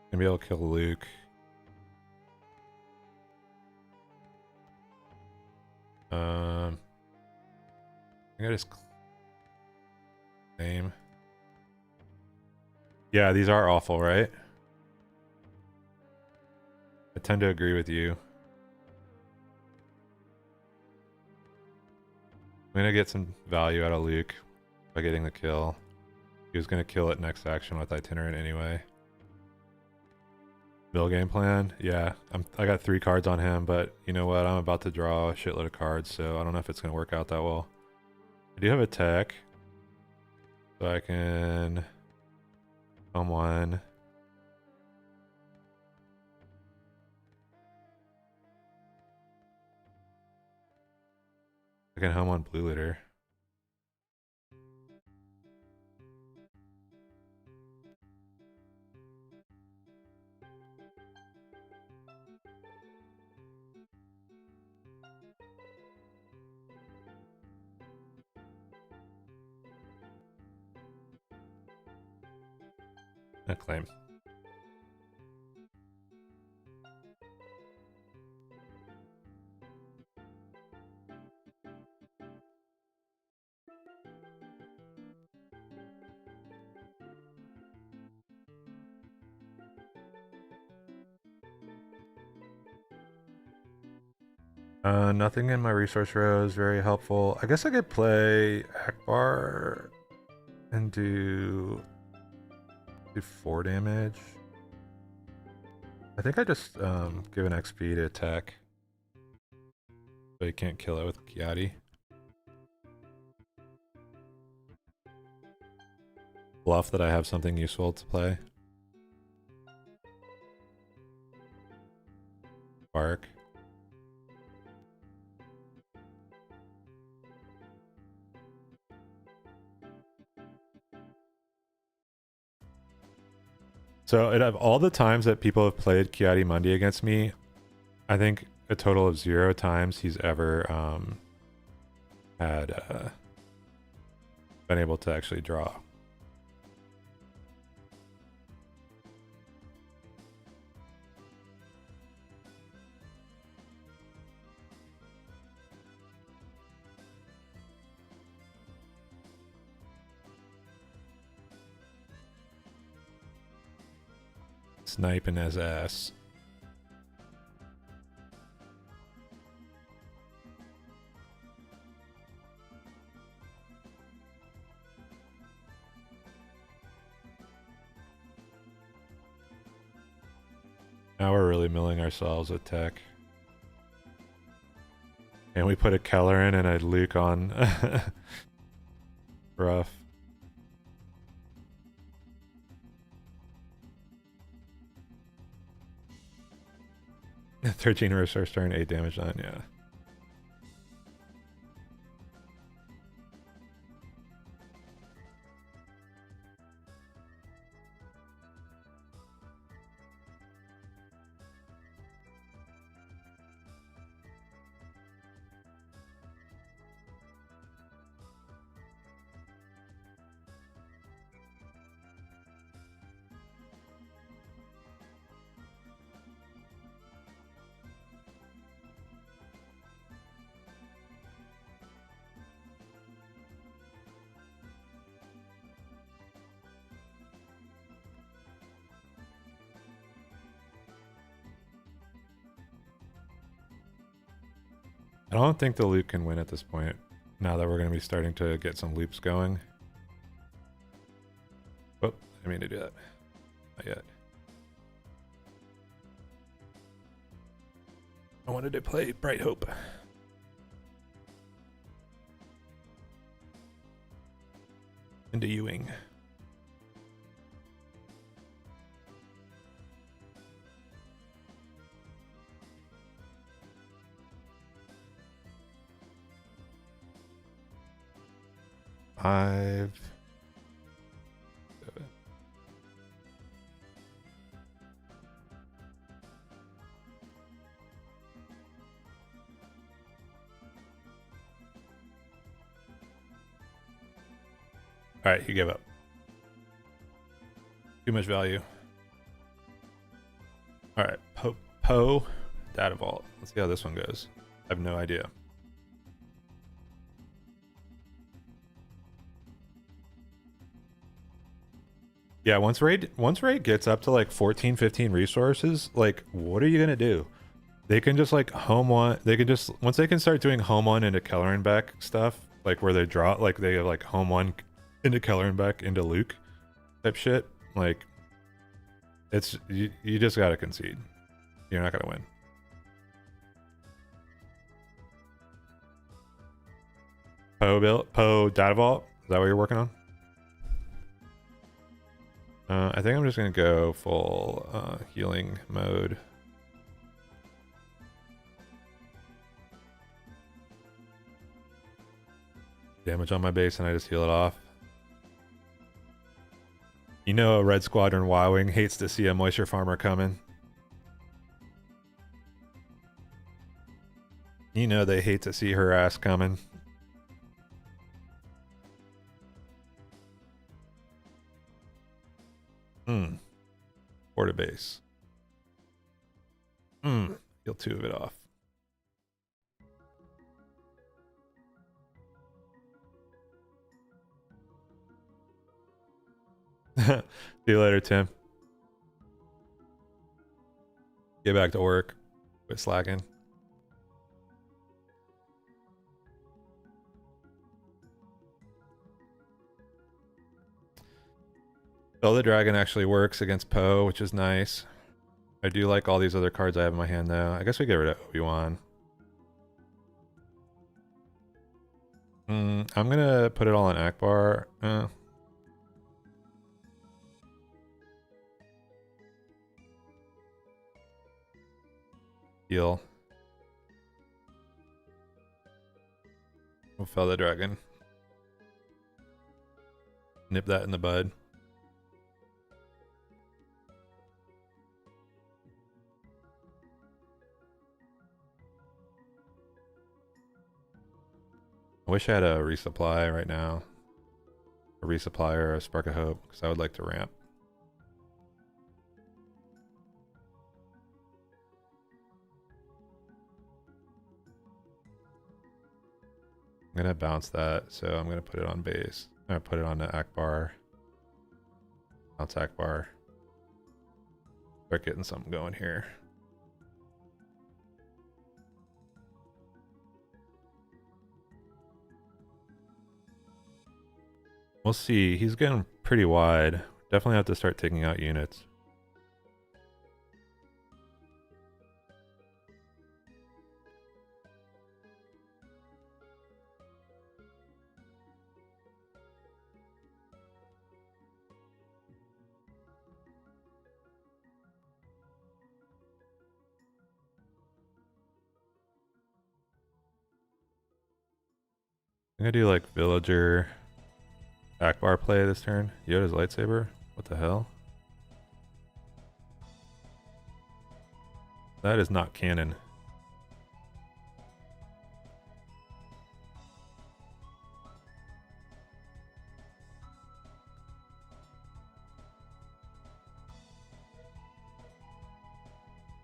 Gonna be able to kill Luke. I think I just claim. Yeah, these are awful, right? I tend to agree with you. I'm gonna get some value out of Luke by getting the kill. He was gonna kill it next action with Itinerant anyway. Bill game plan? Yeah, I got 3 cards on him, but you know what? I'm about to draw a shitload of cards, so I don't know if it's gonna work out that well. I do have a tech, so I can Han1. I can Han1 blue litter. A claim. Nothing in my resource row is very helpful. I guess I could play Akbar and do 4 damage. I think I just give an XP to attack, but you can't kill it with Qi'ra. bluff that I have something useful to play. Spark. So out of all the times that people have played Qi'ra DV against me, I think a total of 0 times he's ever had been able to actually draw. Sniping his ass. Now we're really milling ourselves with tech. And we put a Keller in and a Luke on. Rough. 13 resource turn, 8 damage on, yeah. I don't think the Luke can win at this point, now that we're going to be starting to get some loops going. Oh, I mean to do that. Not yet. I wanted to play Bright Hope. Into Ewing. Five. Seven. All right, you give up. Too much value. All right, Poe Data Vault. Let's see how this one goes. I have no idea. Yeah, once raid gets up to like 14, 15 resources, like what are you gonna do? They can just like home one. They can just once they can start doing home one into Keller and back stuff, like where they draw, like they have like home one into Keller and back into Luke type shit. Like it's you just gotta concede. You're not gonna win. Poe Data Vault. Is that what you're working on? I think I'm just gonna go full healing mode. Damage on my base and I just heal it off. You know a Red Squadron Y-Wing hates to see a moisture farmer coming. You know they hate to see her ass coming. Porta base. Heal 2 of it off. See you later, Tim. Get back to work. Quit slacking. The Dragon actually works against Poe, which is nice. I do like all these other cards I have in my hand, though. I guess we get rid of Obi-Wan. I'm gonna put it all on Akbar. Heal. We'll fell the dragon. Nip that in the bud. I wish I had a resupply right now. A resupply or a spark of hope, because I would like to ramp. I'm gonna bounce that, so I'm gonna put it on base. I'm gonna put it on the Akbar. Bounce Akbar. Start getting something going here. We'll see. He's getting pretty wide. Definitely have to start taking out units. I'm gonna do like villager Akbar play this turn. Yoda's lightsaber? What the hell? That is not canon.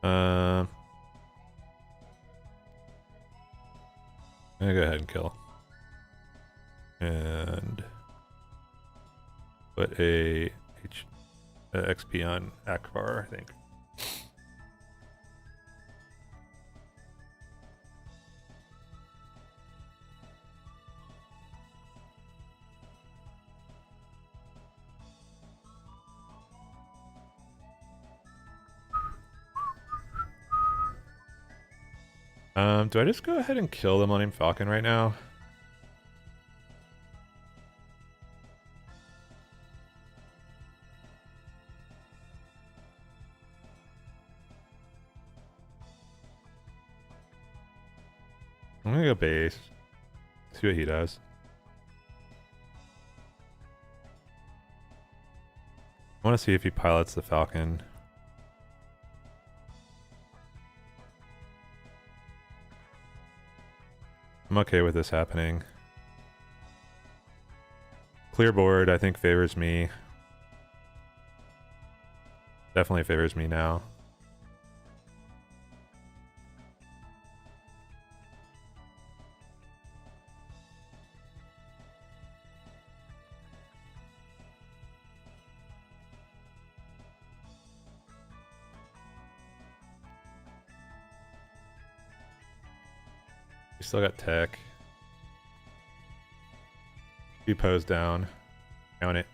I'm gonna go ahead and kill. And put a XP on Akbar, I think. Do I just go ahead and kill the Millennium Falcon right now? I'm gonna go base. See what he does. I want to see if he pilots the Falcon. I'm okay with this happening. Clear board, I think, favors me. Definitely favors me now. We still got tech. He Poe's down. Count it.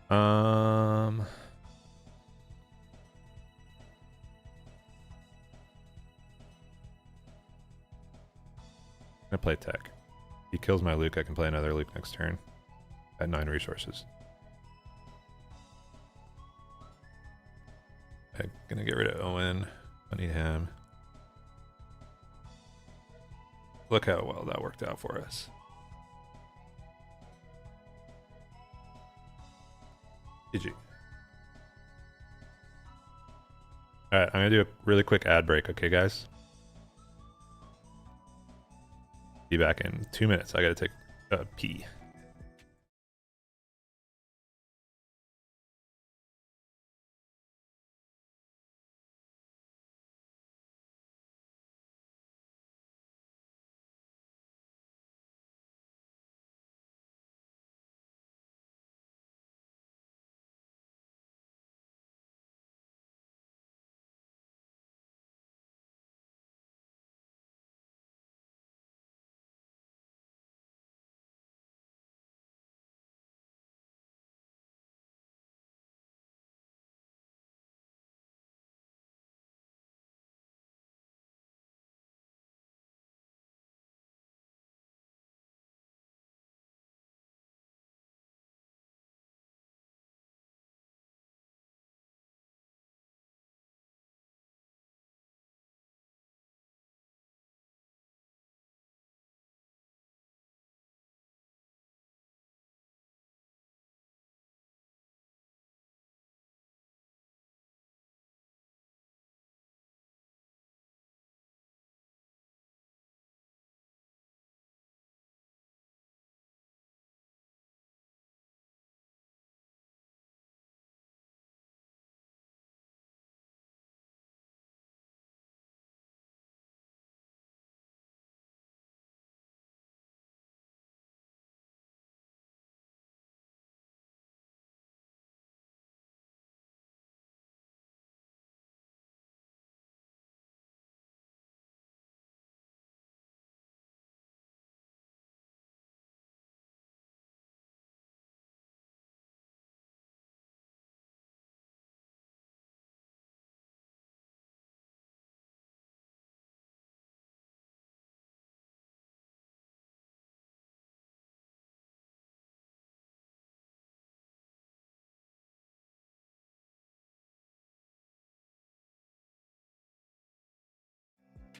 I'm gonna play tech. He kills my Luke, I can play another Luke next turn. At 9 resources. I'm gonna get rid of Owen. I need him. Look how well that worked out for us. GG. Alright, I'm gonna do a really quick ad break, okay guys? Be back in 2 minutes. I gotta take a pee.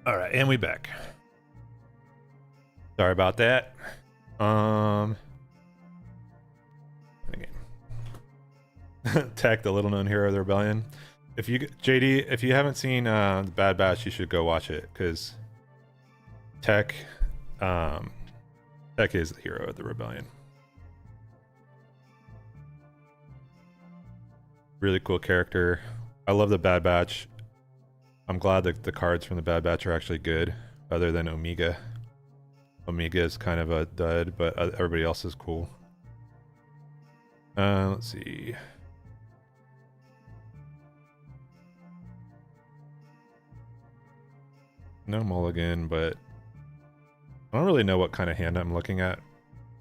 All right, and we back. Sorry about that. Tech, the little known hero of the rebellion. If you JD, if you haven't seen the Bad Batch, you should go watch it because Tech is the hero of the rebellion. Really cool character. I love the Bad Batch. I'm glad that the cards from the Bad Batch are actually good, other than Omega. Omega is kind of a dud, but everybody else is cool. Let's see. No mulligan, but I don't really know what kind of hand I'm looking at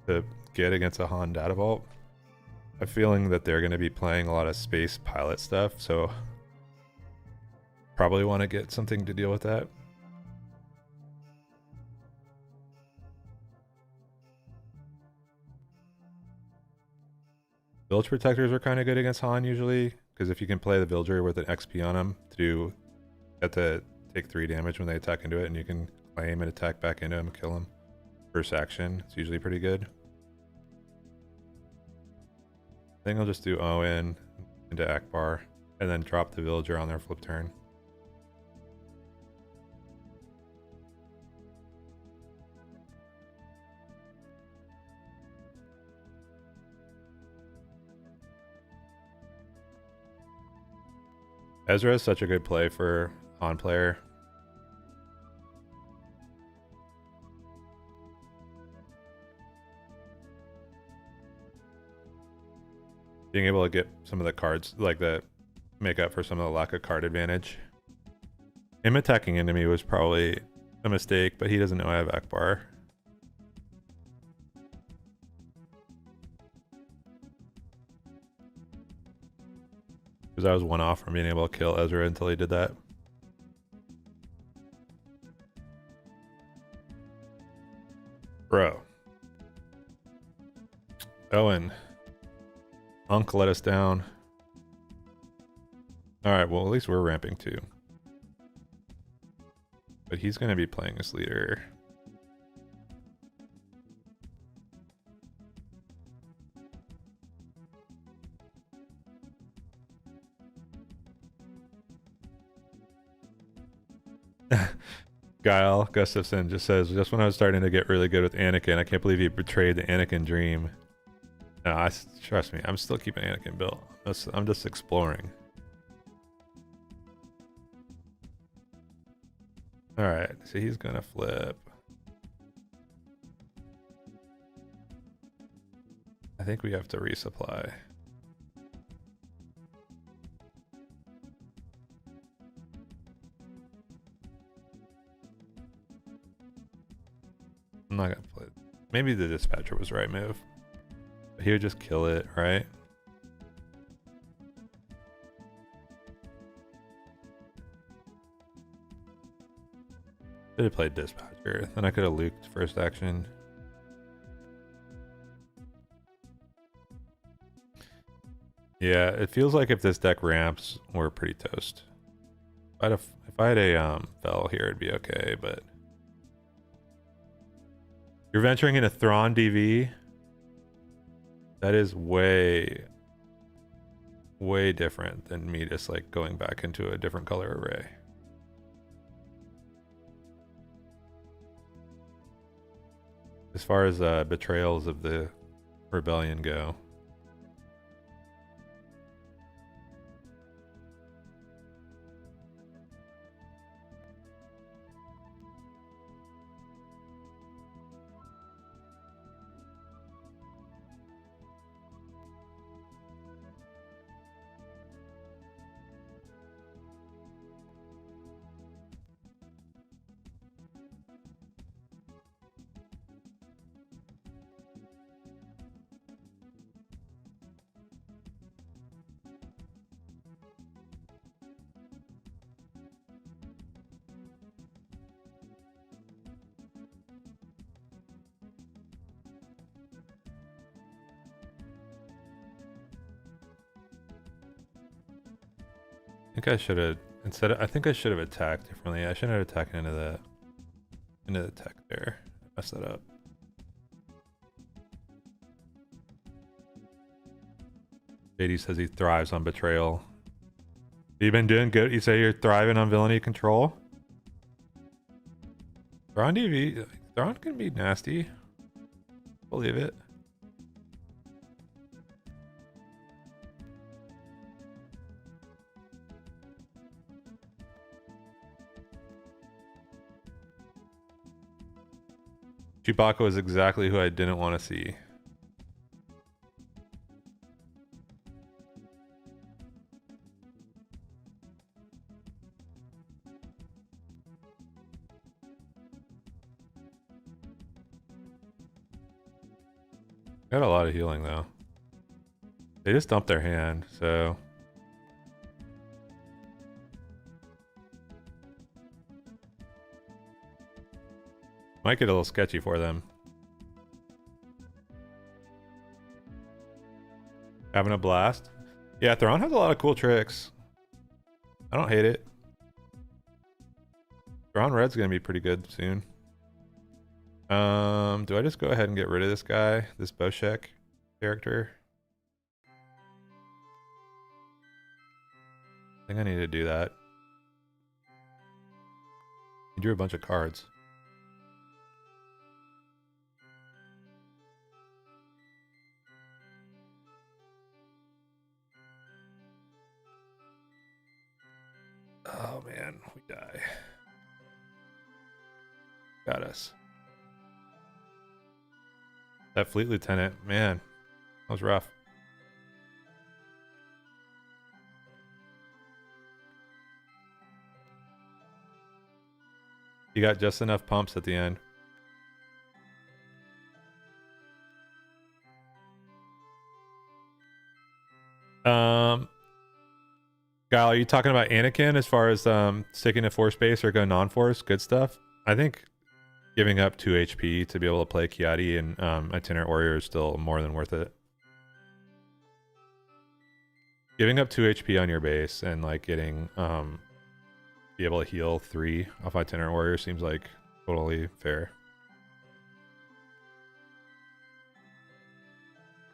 to get against a Han data vault. I'm feeling that they're going to be playing a lot of space pilot stuff, so probably want to get something to deal with that. Bilge protectors are kind of good against Han usually, because if you can play the Villager with an XP on them to get to take 3 damage when they attack into it, and you can claim and attack back into him and kill him first action, it's usually pretty good. I think I'll just do Owen into Akbar and then drop the Villager on their flip turn. Ezra is such a good play for Han player. Being able to get some of the cards, like the make up for some of the lack of card advantage. Him attacking into me was probably a mistake, but he doesn't know I have Akbar. Because I was one off from being able to kill Ezra until he did that. Bro. Owen. Unc let us down. Alright, well at least we're ramping too. But he's going to be playing as leader. Guile Gustafson just says, just when I was starting to get really good with Anakin, I can't believe he betrayed the Anakin dream. No, trust me, I'm still keeping Anakin built. I'm just exploring. Alright, so he's gonna flip. I think we have to resupply. I'm not gonna play. Maybe the dispatcher was the right move. But he would just kill it, right? Should have played dispatcher. Then I could have luked first action. Yeah, it feels like if this deck ramps, we're pretty toast. If I had a Fel here, it'd be okay, but you're venturing into Thrawn DV. That is way different than me just like going back into a different color array. As far as betrayals of the rebellion go. I think I should have Instead, I think I should have attacked differently. I shouldn't have attacked into the tech there. I messed that up. JD says he thrives on betrayal. You been doing good? You say you're thriving on villainy control? REY DV, Thrawn can be nasty. Believe it. Chewbacca was exactly who I didn't want to see. Got a lot of healing though. They just dumped their hand, so might get a little sketchy for them. Having a blast. Yeah, Thrawn has a lot of cool tricks. I don't hate it. Thrawn Red's gonna be pretty good soon. Do I just go ahead and get rid of this guy, this Boshek character? I think I need to do that. He drew a bunch of cards. Oh man, we die. Got us. That Fleet Lieutenant, man, that was rough. You got just enough pumps at the end. Kyle, are you talking about Anakin as far as sticking to force base or go non-force? Good stuff. I think giving up 2 HP to be able to play Qi'ra DV and Itinerant Warrior is still more than worth it. Giving up 2 HP on your base and like getting be able to heal 3 off Itinerant Warrior seems like totally fair.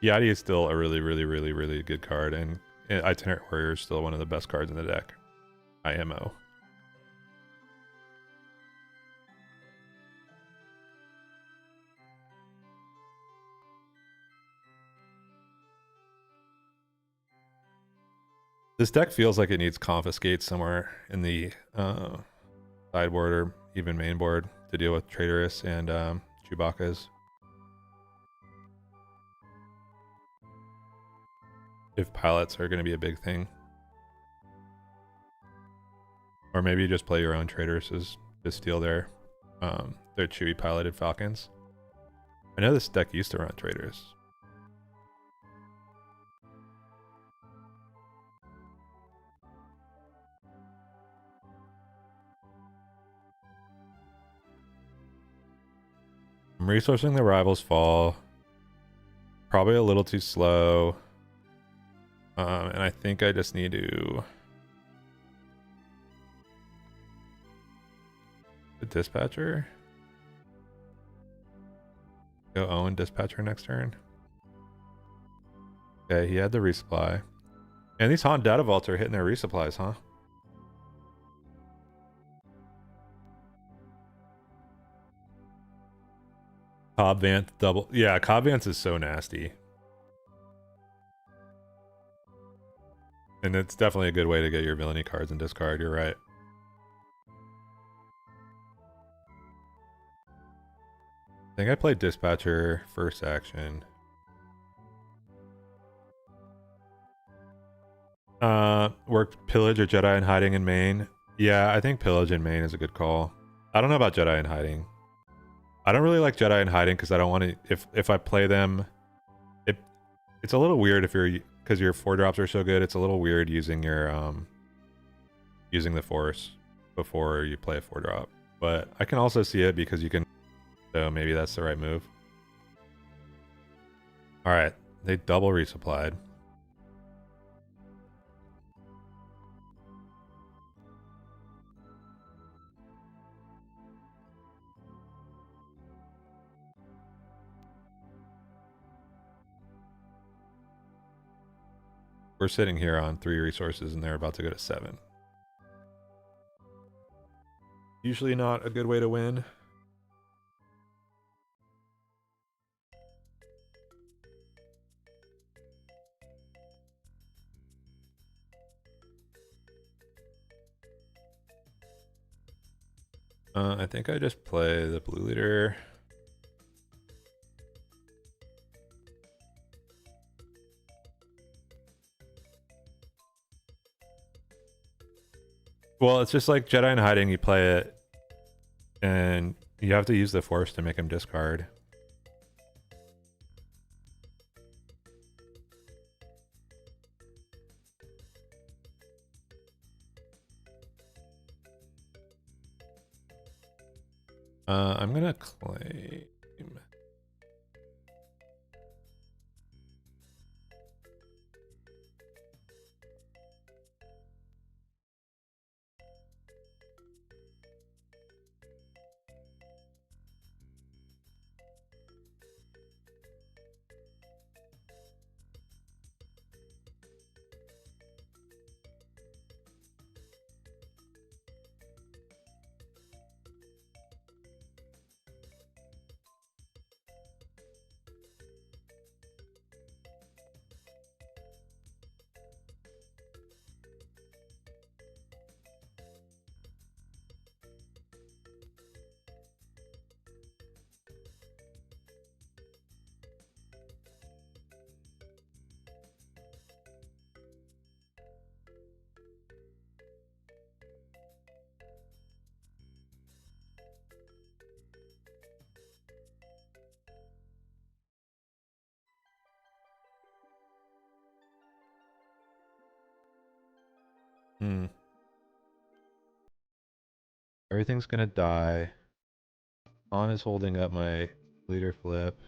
Qi'ra DV is still a really good card, and Itinerant Warrior is still one of the best cards in the deck. IMO. This deck feels like it needs Confiscate somewhere in the sideboard or even main board to deal with Traitorous and Chewbacca's. If pilots are going to be a big thing. Or maybe you just play your own Traitoruses to steal their Chewie piloted Falcons. I know this deck used to run Traitorous. I'm resourcing the Rivals Fall. Probably a little too slow. And I think I just need to... The Dispatcher? Go Owen Dispatcher next turn. Okay, he had the resupply. And these Han Data Vaults are hitting their resupplies, huh? Cobb Vance double. Yeah, Cobb Vance is so nasty. And it's definitely a good way to get your villainy cards and discard, you're right. I think I played Dispatcher first action. Worked Pillage or Jedi in Hiding in main. Yeah, I think Pillage in main is a good call. I don't know about Jedi in Hiding. I don't really like Jedi in Hiding because I don't want to... If I play them... It's a little weird if you're... Because your 4-drops are so good, it's a little weird using your... using the Force before you play a 4-drop. But I can also see it because you can... So maybe that's the right move. Alright, they double resupplied. We're sitting here on 3 resources and they're about to go to 7. Usually not a good way to win. I think I just play the blue leader. Well, it's just like Jedi in hiding, you play it, and you have to use the Force to make him discard. I'm gonna claim. Everything's gonna die. Han is holding up my leader flip.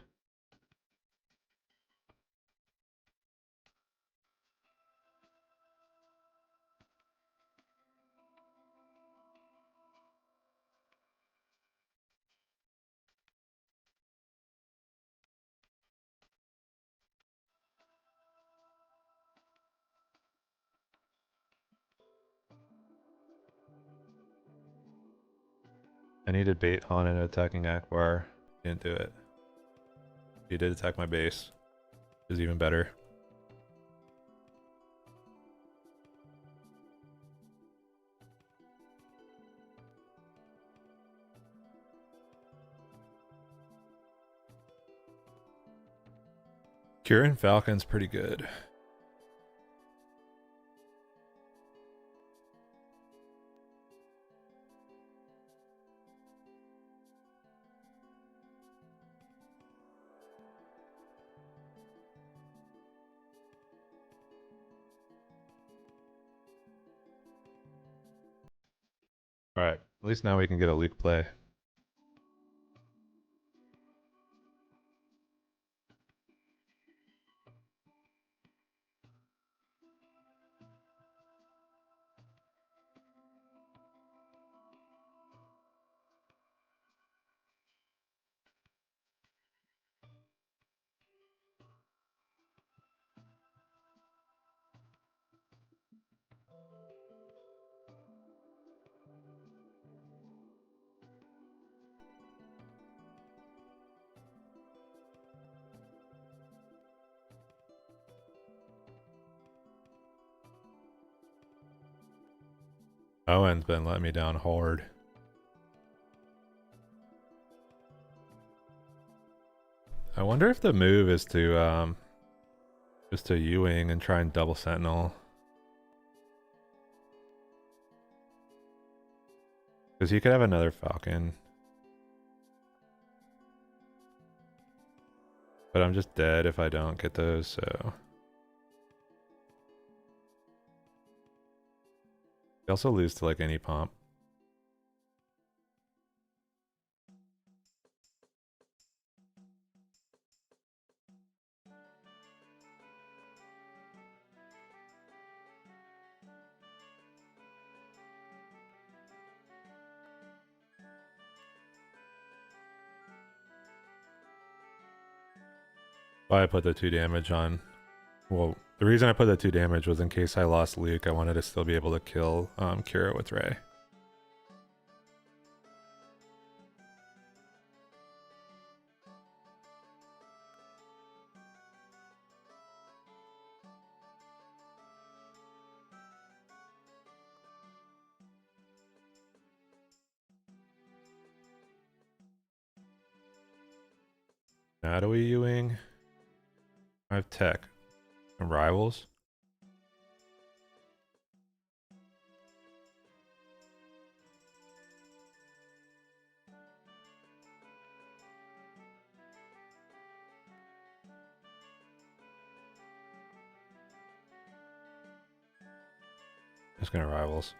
I needed bait Han into attacking Akbar. Didn't do it. He did attack my base. Is even better. Kieran Falcon's pretty good. Alright, at least now we can get a Luke play. Owen's been letting me down hard. I wonder if the move is to U-wing and try and double sentinel. Because he could have another Falcon. But I'm just dead if I don't get those, so... You also lose to like any pomp. Why I put the 2 damage on, well, The reason I put that 2 damage was in case I lost Luke, I wanted to still be able to kill Qi'ra with Rey. Natalie Ewing. I have tech. And rivals. Just gonna rivals.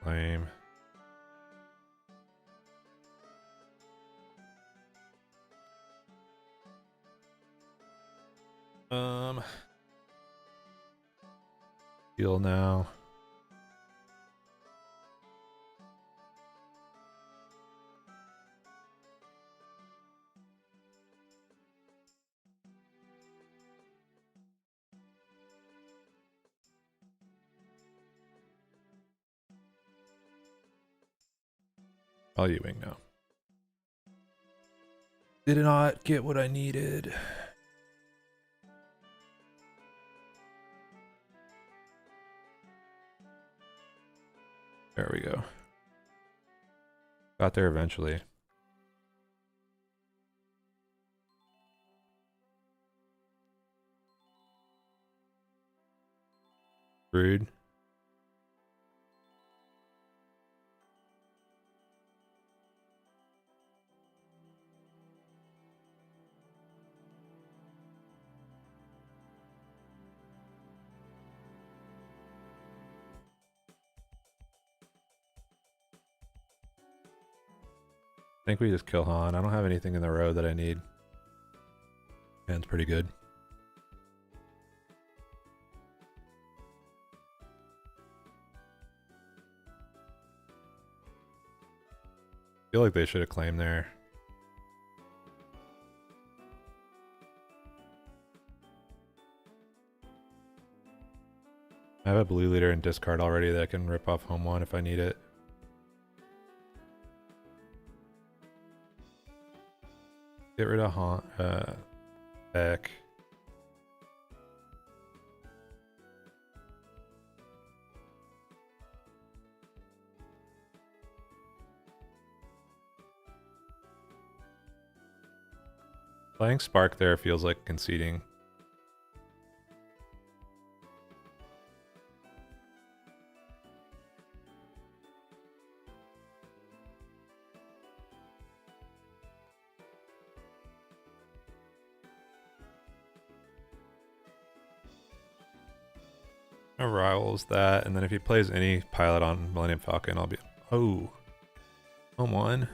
Lame. Heal now. I'll Ewing now. Did not get what I needed. There we go. Got there eventually. Rude. I think we just kill Han. I don't have anything in the road that I need. Hand's pretty good. Feel like they should have claimed there. I have a blue leader and discard already that I can rip off home one if I need it. Get rid of Han, Beck. Playing Spark there feels like conceding. Rivals that, and then if he plays any pilot on Millennium Falcon, I'll be home one.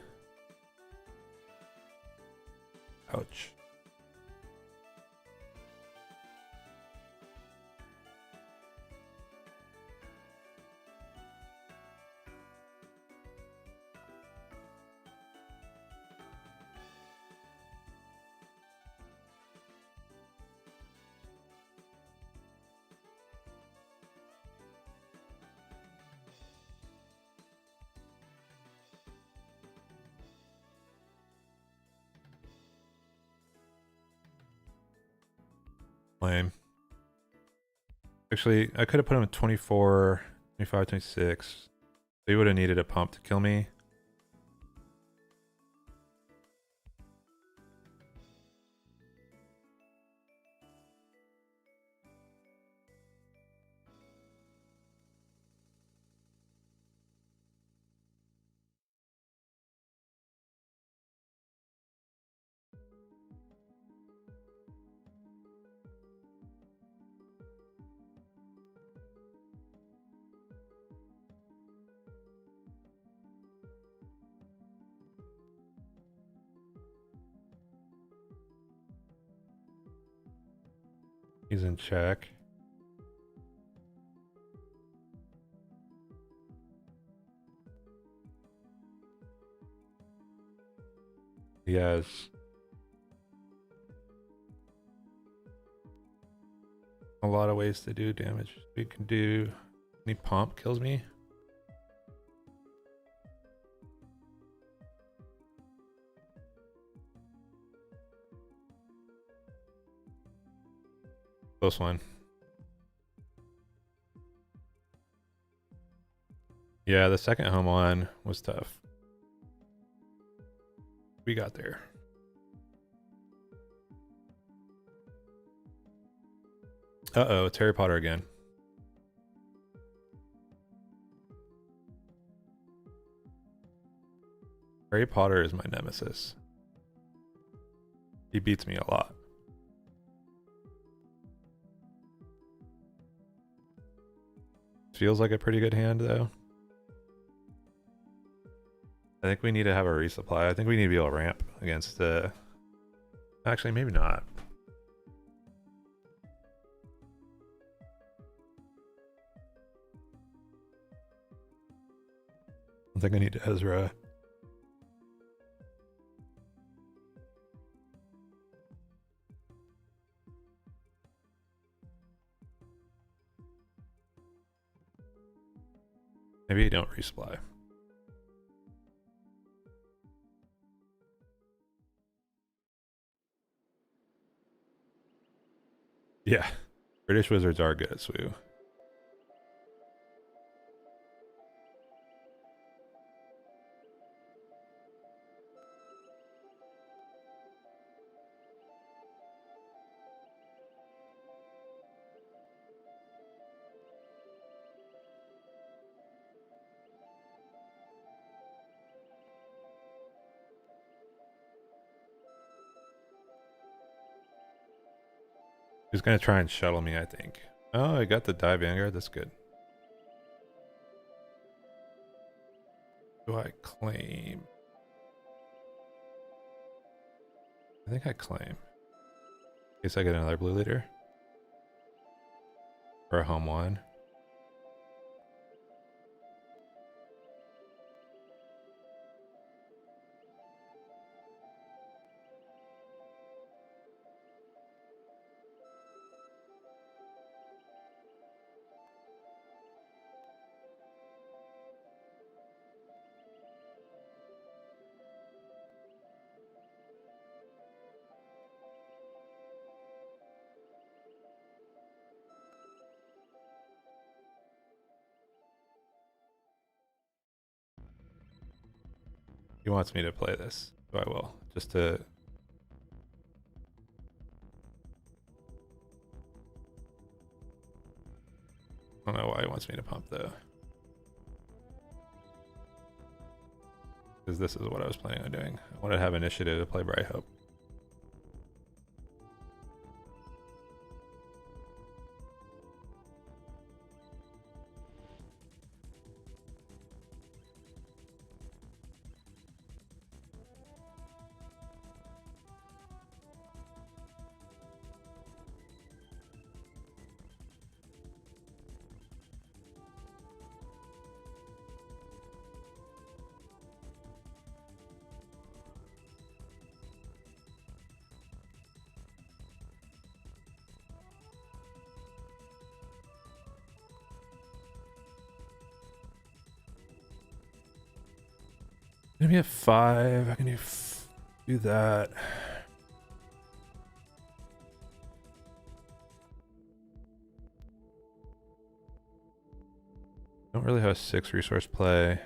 Ouch. Lame. Actually, I could have put him at 24, 25, 26. They would have needed a pump to kill me. He's in check. He has a lot of ways to do damage. We can do any pump kills me. Close one. Yeah, the second home one was tough. We got there. Uh-oh, it's Harry Potter again. Harry Potter is my nemesis. He beats me a lot. Feels like a pretty good hand, though. I think we need to have a resupply. I think we need to be able to ramp against the... Actually, maybe not. I think I need Ezra. Maybe you don't resupply. Yeah, British wizards are good at SWU. He's gonna try and shuttle me, I think. Oh, I got the die Vanguard. That's good. Do I claim? I think I claim. In case I get another blue leader. Or a home one. He wants me to play this, so I will. Just to... I don't know why he wants me to pump, though. Because this is what I was planning on doing. I wanted to have initiative to play Bright Hope. Maybe at 5, I can do that. Don't really have a 6 resource play.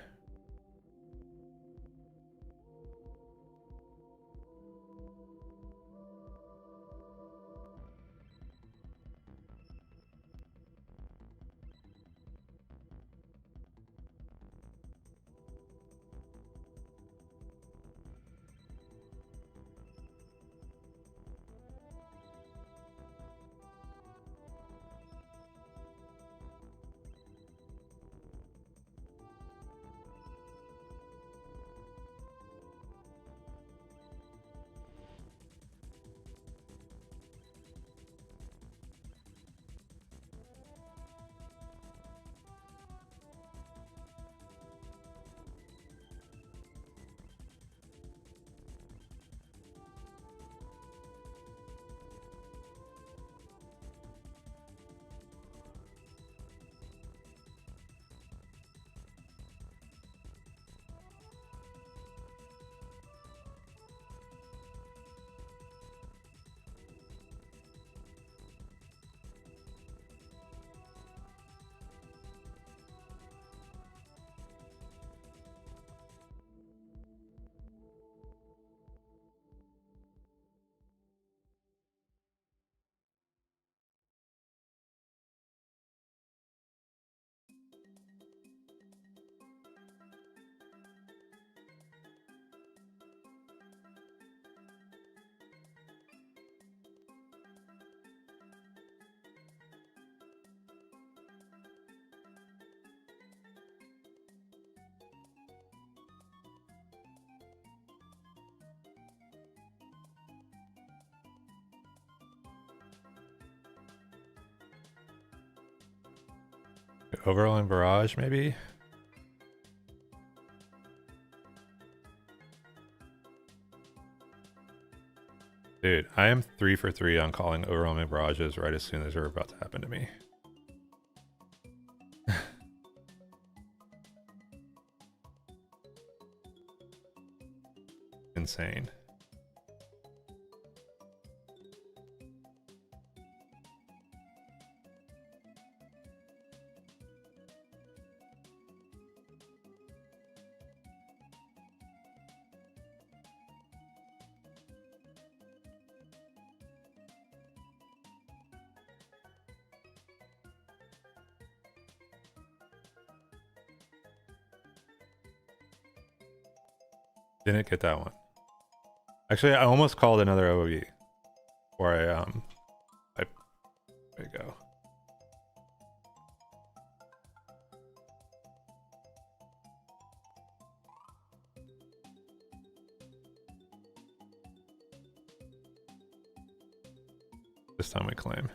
Overall barrage, maybe? Dude, I am 3 for 3 on calling overwhelming barrages right as soon as they're about to happen to me. Insane. Didn't get that one. Actually, I almost called another OOV. Or there you go. This time we claim.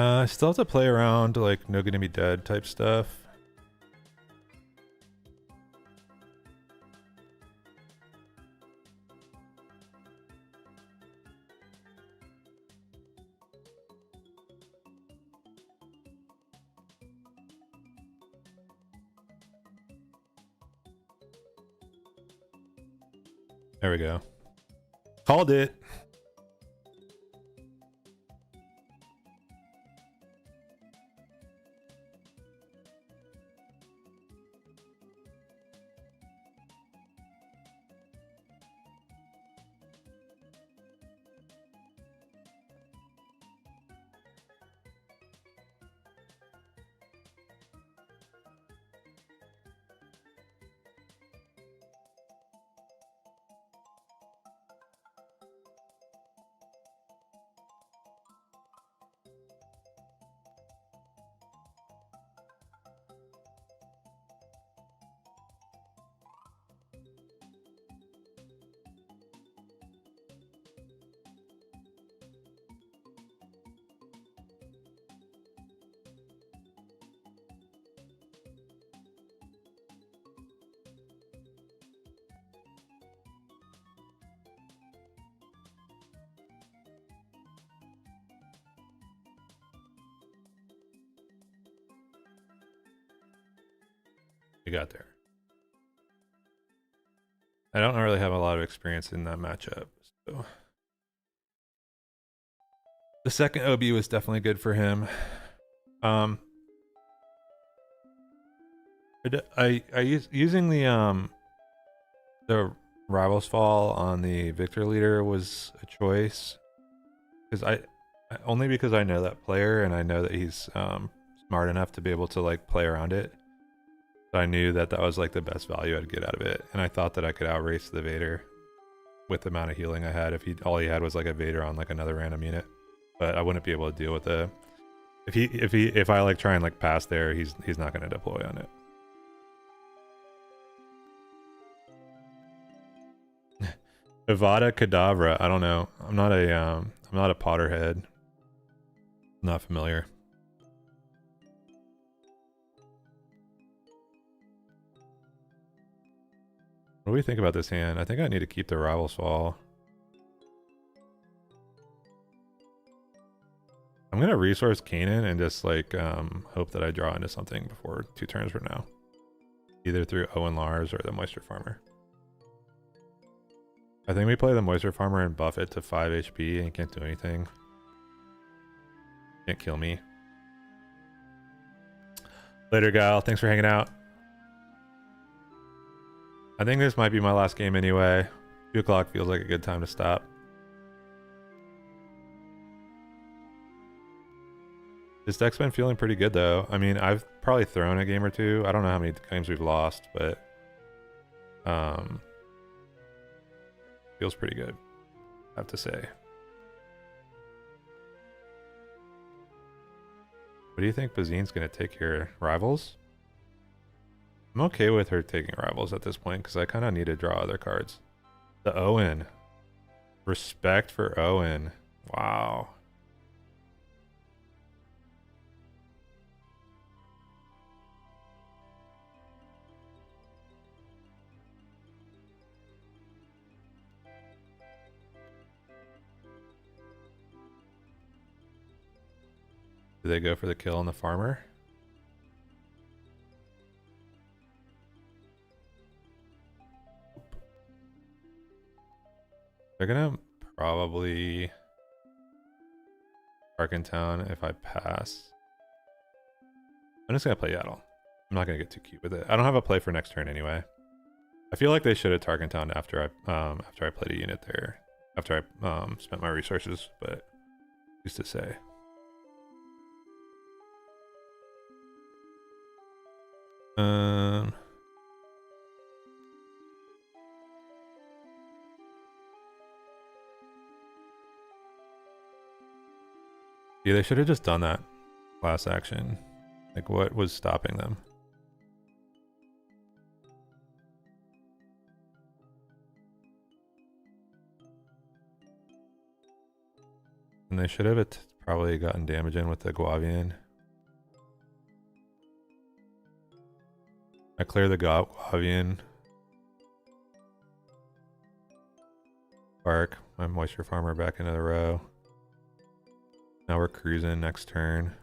I still have to play around like no gonna be dead type stuff. There we go. Called it. We got there. I don't really have a lot of experience in that matchup, so the second OB was definitely good for him. Using the Rivals Fall on the Victor leader was a choice because only because I know that player and I know that he's smart enough to be able to like play around it. So I knew that that was like the best value I'd get out of it, and I thought that I could outrace the Vader with the amount of healing I had if all he had was like a Vader on like another random unit. But I wouldn't be able to deal with the if I like try and like pass there, he's not going to deploy on it. Avada Kedavra, I don't know. I'm not a Potterhead. I'm not familiar. What do we think about this hand? I think I need to keep the Rivals Fall. I'm gonna resource Kanan and just like hope that I draw into something before 2 turns from now. Either through Owen Lars or the Moisture Farmer. I think we play the Moisture Farmer and buff it to 5 HP and he can't do anything. Can't kill me. Later, Gal. Thanks for hanging out. I think this might be my last game anyway. 2 o'clock feels like a good time to stop. This deck's been feeling pretty good though. I mean, I've probably thrown a game or two. I don't know how many games we've lost, but feels pretty good, I have to say. What do you think Bazine's gonna take here? Rivals? I'm okay with her taking Rivals at this point because I kind of need to draw other cards. The Owen. Respect for Owen. Wow. Do they go for the kill on the farmer? They're gonna probably park in town if I pass. I'm just gonna play Yaddle. I'm not gonna get too cute with it. I don't have a play for next turn anyway. I feel like they should have Tarkentown after I played a unit there. After I spent my resources, but who's to say? Yeah, they should have just done that last action. Like, what was stopping them? And they should have probably gotten damage in with the Guavian. I clear the Guavian. Bark my Moisture Farmer back into the row. Now we're cruising next turn.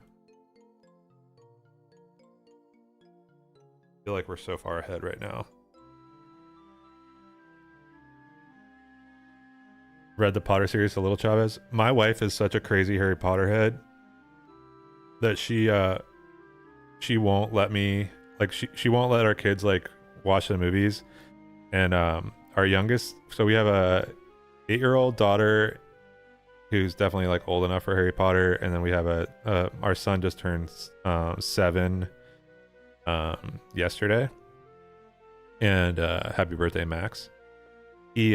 I feel like we're so far ahead right now. Read the Potter series, The Little Chavez. My wife is such a crazy Harry Potter head that she won't let me, like, she won't let our kids like watch the movies. And our youngest, so we have a 8-year-old daughter who's definitely like old enough for Harry Potter, and then we have our son just turned 7 yesterday, and happy birthday, Max. She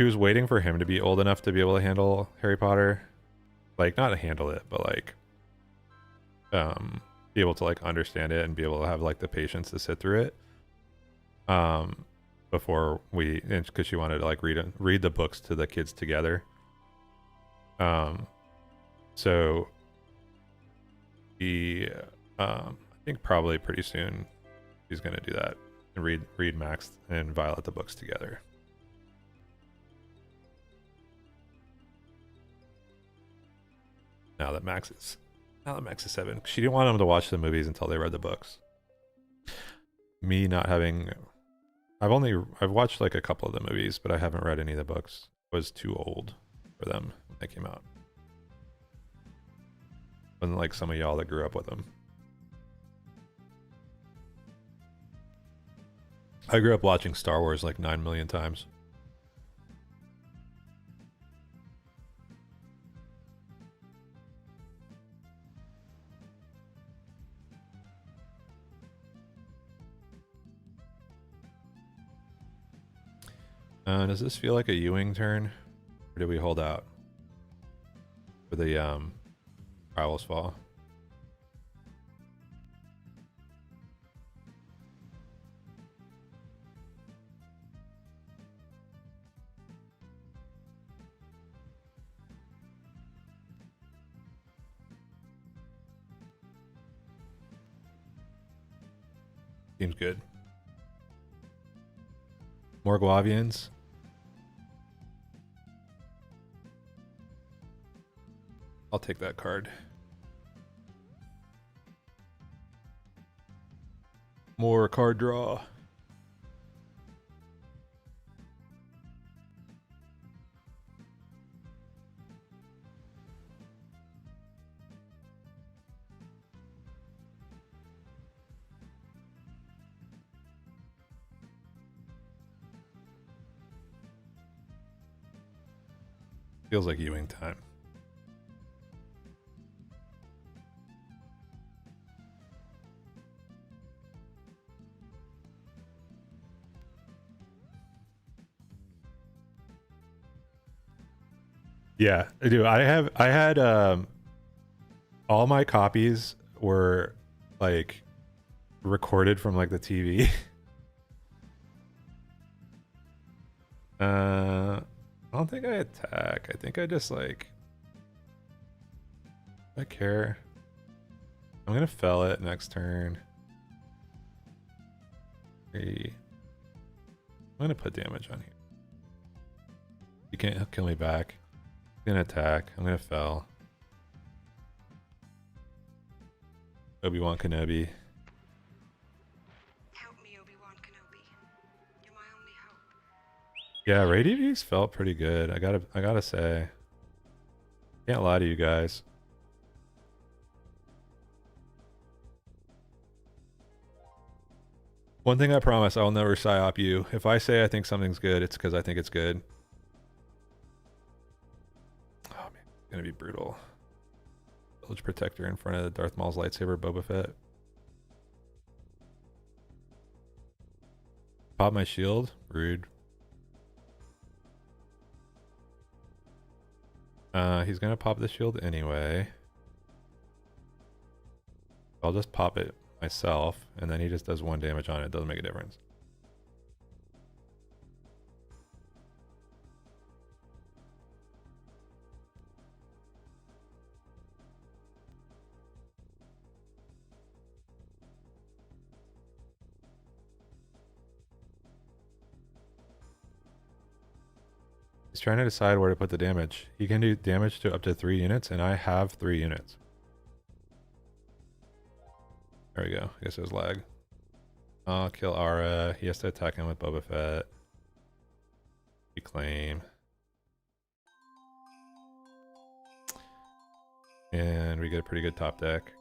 was waiting for him to be old enough to be able to handle Harry Potter, like not handle it, but like be able to like understand it and be able to have like the patience to sit through it before we, because she wanted to like read the books to the kids together. So I think probably pretty soon he's gonna do that and read Max and Violet the books together. Now that Max is 7, she didn't want him to watch the movies until they read the books. Me not having, I've watched like a couple of the movies, but I haven't read any of the books. I was too old for them when they came out. Wasn't like some of y'all that grew up with them. I grew up watching Star Wars like 9 million times. Does this feel like a Ewing turn, or do we hold out for the Rivals fall? Seems good. More Guavians. I'll take that card. More card draw. Feels like Ewing time. Yeah, I do. I had all my copies were like recorded from like the TV. I don't think I attack. I think I just like I care. I'm gonna fell it next turn. 3. I'm gonna put damage on here. You can't kill me back. I'm gonna attack. I'm gonna fell. Obi-Wan Kenobi. Help me, Obi-Wan Kenobi. You're my only hope. Yeah, REY DV's felt pretty good. I gotta say. Can't lie to you guys. One thing I promise, I'll never psyop you. If I say I think something's good, it's because I think it's good. Oh man, it's gonna be brutal. Village Protector in front of the Darth Maul's lightsaber, Boba Fett. Pop my shield? Rude. He's gonna pop the shield anyway. I'll just pop it myself, and then he just does 1 damage on it. Doesn't make a difference. He's trying to decide where to put the damage. He can do damage to up to 3 units, and I have 3 units. There we go. I guess it was lag. I'll kill Ara. He has to attack him with Boba Fett. Reclaim. And we get a pretty good top deck.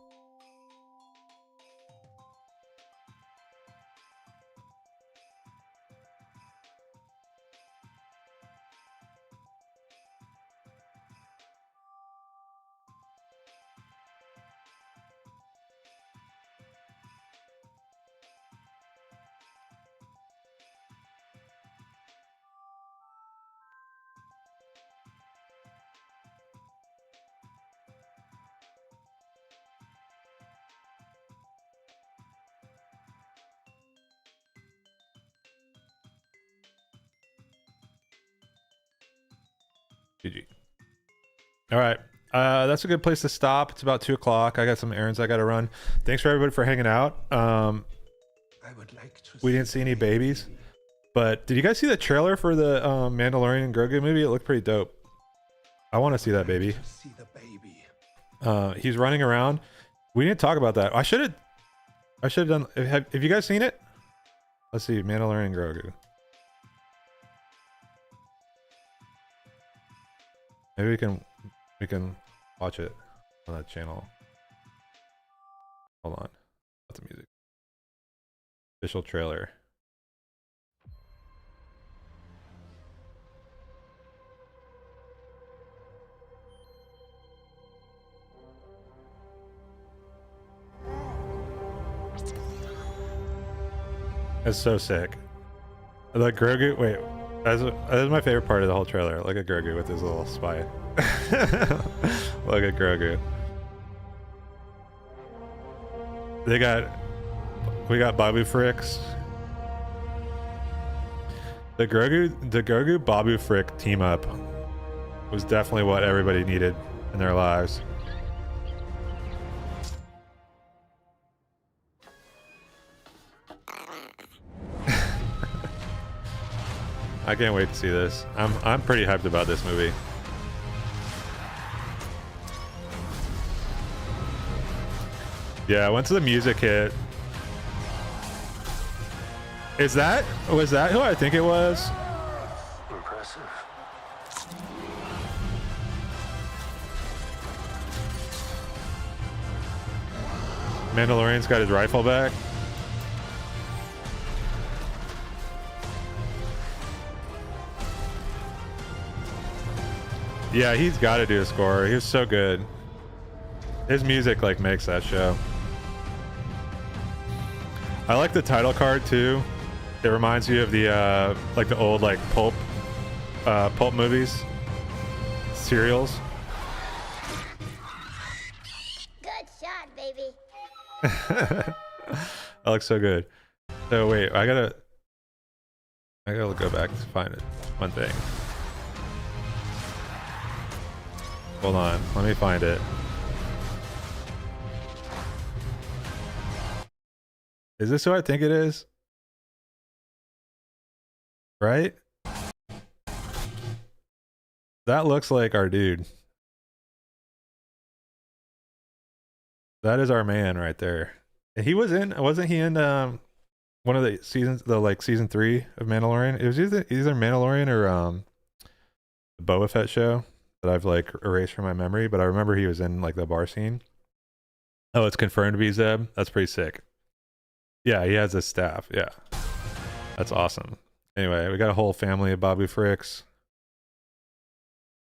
GG. All right. That's a good place to stop. It's about 2 o'clock. I got some errands I got to run. Thanks for everybody for hanging out. I would like to we didn't see any babies, but did you guys see the trailer for the Mandalorian and Grogu movie? It looked pretty dope. I want to see that baby. He's running around. We didn't talk about that. I should have done. Have you guys seen it? Let's see. Mandalorian and Grogu. Maybe we can watch it on that channel. Hold on. Lots of music. Official trailer. That's so sick. Like Grogu, wait. That's my favorite part of the whole trailer. Look at Grogu with his little spy. Look at Grogu. We got Babu Fricks. The Grogu Babu Frick team up was definitely what everybody needed in their lives. I can't wait to see this. I'm pretty hyped about this movie. Yeah, once the music hit. Was that who I think it was? Impressive. Mandalorian's got his rifle back. Yeah, he's got to do a score. He was so good. His music like makes that show. I like the title card too. It reminds you of the like the old like pulp movies, serials. Good shot, baby. That looks so good. So wait, I gotta go back to find it. One thing. Hold on, let me find it. Is this who I think it is? Right? That looks like our dude. That is our man right there. And he was in, wasn't he in one of the seasons, the like season 3 of Mandalorian? It was either Mandalorian or the Boba4 show that I've like erased from my memory, but I remember he was in like the bar scene. Oh, it's confirmed to be Zeb. That's pretty sick. Yeah, he has a staff. Yeah. That's awesome. Anyway, we got a whole family of Babu Fricks.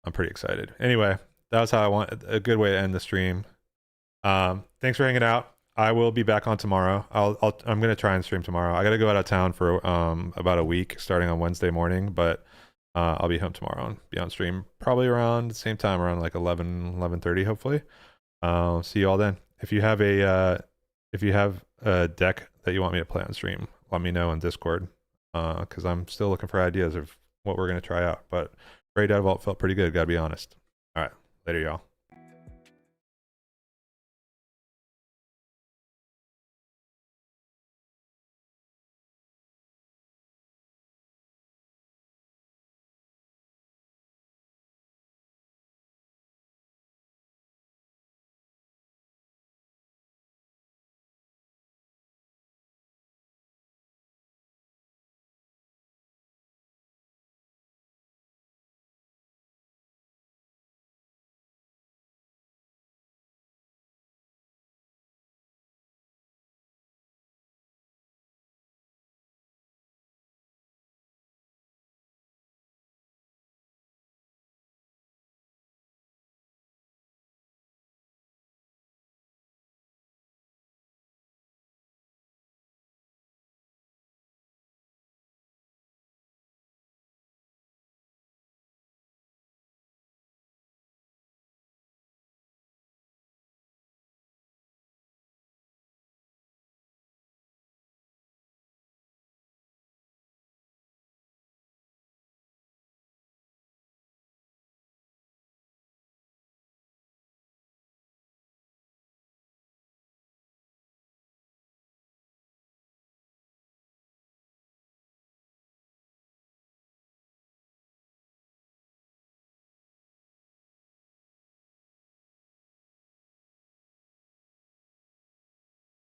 I'm pretty excited. Anyway, that was how I want a good way to end the stream. Thanks for hanging out. I will be back on tomorrow. I'm gonna try and stream tomorrow. I gotta go out of town for about a week starting on Wednesday morning, but I'll be home tomorrow and be on stream probably around the same time, around like 11:30 hopefully. See you all then. If you have a deck that you want me to play on stream, let me know on Discord, because I'm still looking for ideas of what we're gonna try out. But REY Vault felt pretty good, gotta be honest. All right, later y'all.